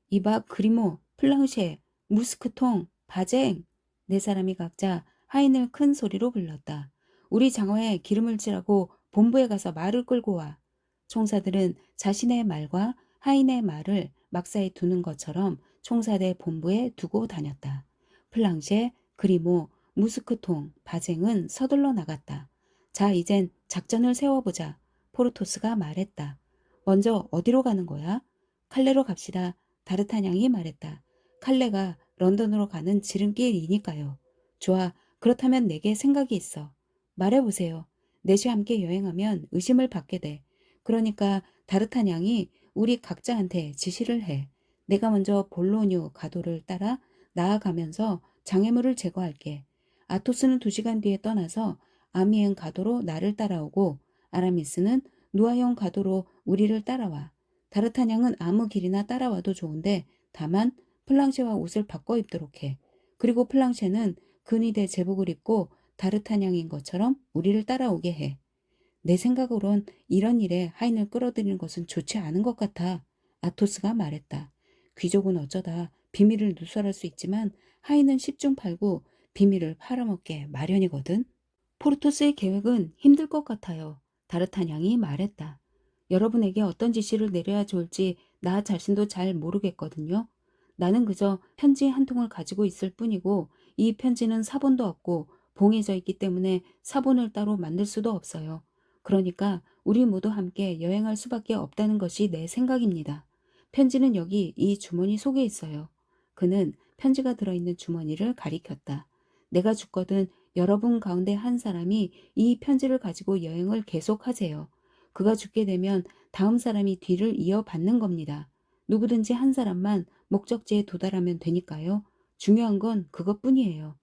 이박 그리모, 플랑쉐, 무스크통, 바쟁. 네 사람이 각자 하인을 큰 소리로 불렀다. 우리 장어에 기름을 칠하고 본부에 가서 말을 끌고 와. 총사들은 자신의 말과 하인의 말을 막사에 두는 것처럼 총사대 본부에 두고 다녔다. 플랑쉐, 그리모, 무스크통, 바쟁은 서둘러 나갔다. 자, 이젠 작전을 세워보자. 포르토스가 말했다. 먼저 어디로 가는 거야? 칼레로 갑시다. 다르타냥이 말했다. 칼레가 런던으로 가는 지름길이니까요. 좋아. 그렇다면 내게 생각이 있어. 말해보세요. 넷이 함께 여행하면 의심을 받게 돼. 그러니까 다르타냥이 우리 각자한테 지시를 해. 내가 먼저 볼로뉴 가도를 따라 나아가면서 장애물을 제거할게. 아토스는 2시간 뒤에 떠나서 아미엔 가도로 나를 따라오고 아라미스는 누아형 가도로 우리를 따라와. 다르타냥은 아무 길이나 따라와도 좋은데 다만 플랑쉐와 옷을 바꿔 입도록 해. 그리고 플랑쉐는 근위대 제복을 입고 다르타냥인 것처럼 우리를 따라오게 해. 내 생각으론 이런 일에 하인을 끌어들이는 것은 좋지 않은 것 같아. 아토스가 말했다. 귀족은 어쩌다 비밀을 누설할 수 있지만 하인은 10중 8구 비밀을 팔아먹게 마련이거든. 포르토스의 계획은 힘들 것 같아요. 다르타냥이 말했다. 여러분에게 어떤 지시를 내려야 좋을지 나 자신도 잘 모르겠거든요. 나는 그저 편지 한 통을 가지고 있을 뿐이고 이 편지는 사본도 없고 봉해져 있기 때문에 사본을 따로 만들 수도 없어요. 그러니까 우리 모두 함께 여행할 수밖에 없다는 것이 내 생각입니다. 편지는 여기 이 주머니 속에 있어요. 그는 편지가 들어있는 주머니를 가리켰다. 내가 죽거든 여러분 가운데 한 사람이 이 편지를 가지고 여행을 계속하세요. 그가 죽게 되면 다음 사람이 뒤를 이어받는 겁니다. 누구든지 한 사람만 목적지에 도달하면 되니까요. 중요한 건 그것뿐이에요.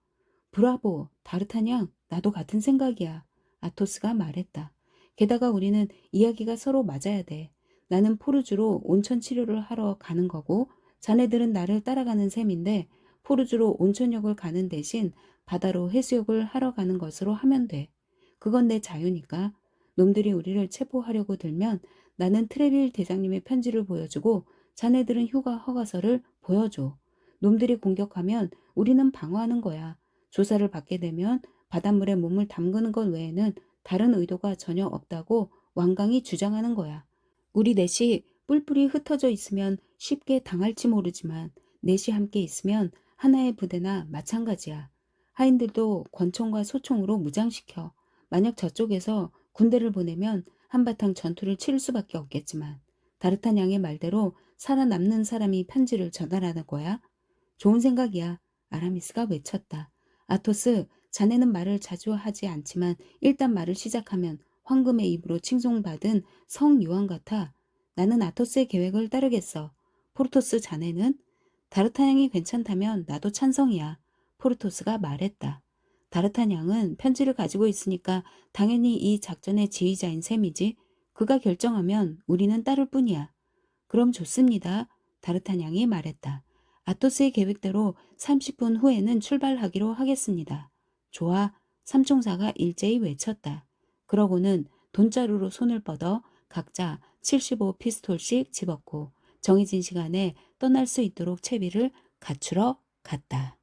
브라보, 다르타냥, 나도 같은 생각이야. 아토스가 말했다. 게다가 우리는 이야기가 서로 맞아야 돼. 나는 포르주로 온천 치료를 하러 가는 거고 자네들은 나를 따라가는 셈인데 포르주로 온천욕을 가는 대신 바다로 해수욕을 하러 가는 것으로 하면 돼. 그건 내 자유니까. 놈들이 우리를 체포하려고 들면 나는 트레빌 대장님의 편지를 보여주고 자네들은 휴가 허가서를 보여줘. 놈들이 공격하면 우리는 방어하는 거야. 조사를 받게 되면 바닷물에 몸을 담그는 것 외에는 다른 의도가 전혀 없다고 완강히 주장하는 거야. 우리 넷이 뿔뿔이 흩어져 있으면 쉽게 당할지 모르지만 넷이 함께 있으면 하나의 부대나 마찬가지야. 하인들도 권총과 소총으로 무장시켜. 만약 저쪽에서 군대를 보내면 한바탕 전투를 치를 수밖에 없겠지만 다르타냥의 말대로 살아남는 사람이 편지를 전달하는 거야. 좋은 생각이야. 아라미스가 외쳤다. 아토스, 자네는 말을 자주 하지 않지만 일단 말을 시작하면 황금의 입으로 칭송받은 성유한 같아. 나는 아토스의 계획을 따르겠어. 포르토스 자네는? 다르타냥이 괜찮다면 나도 찬성이야. 포르토스가 말했다. 다르타냥은 편지를 가지고 있으니까 당연히 이 작전의 지휘자인 셈이지. 그가 결정하면 우리는 따를 뿐이야. 그럼 좋습니다. 다르타냥이 말했다. 아토스의 계획대로 30분 후에는 출발하기로 하겠습니다. 좋아. 삼총사가 일제히 외쳤다. 그러고는 돈자루로 손을 뻗어 각자 75 피스톨씩 집었고 정해진 시간에 떠날 수 있도록 채비를 갖추러 갔다.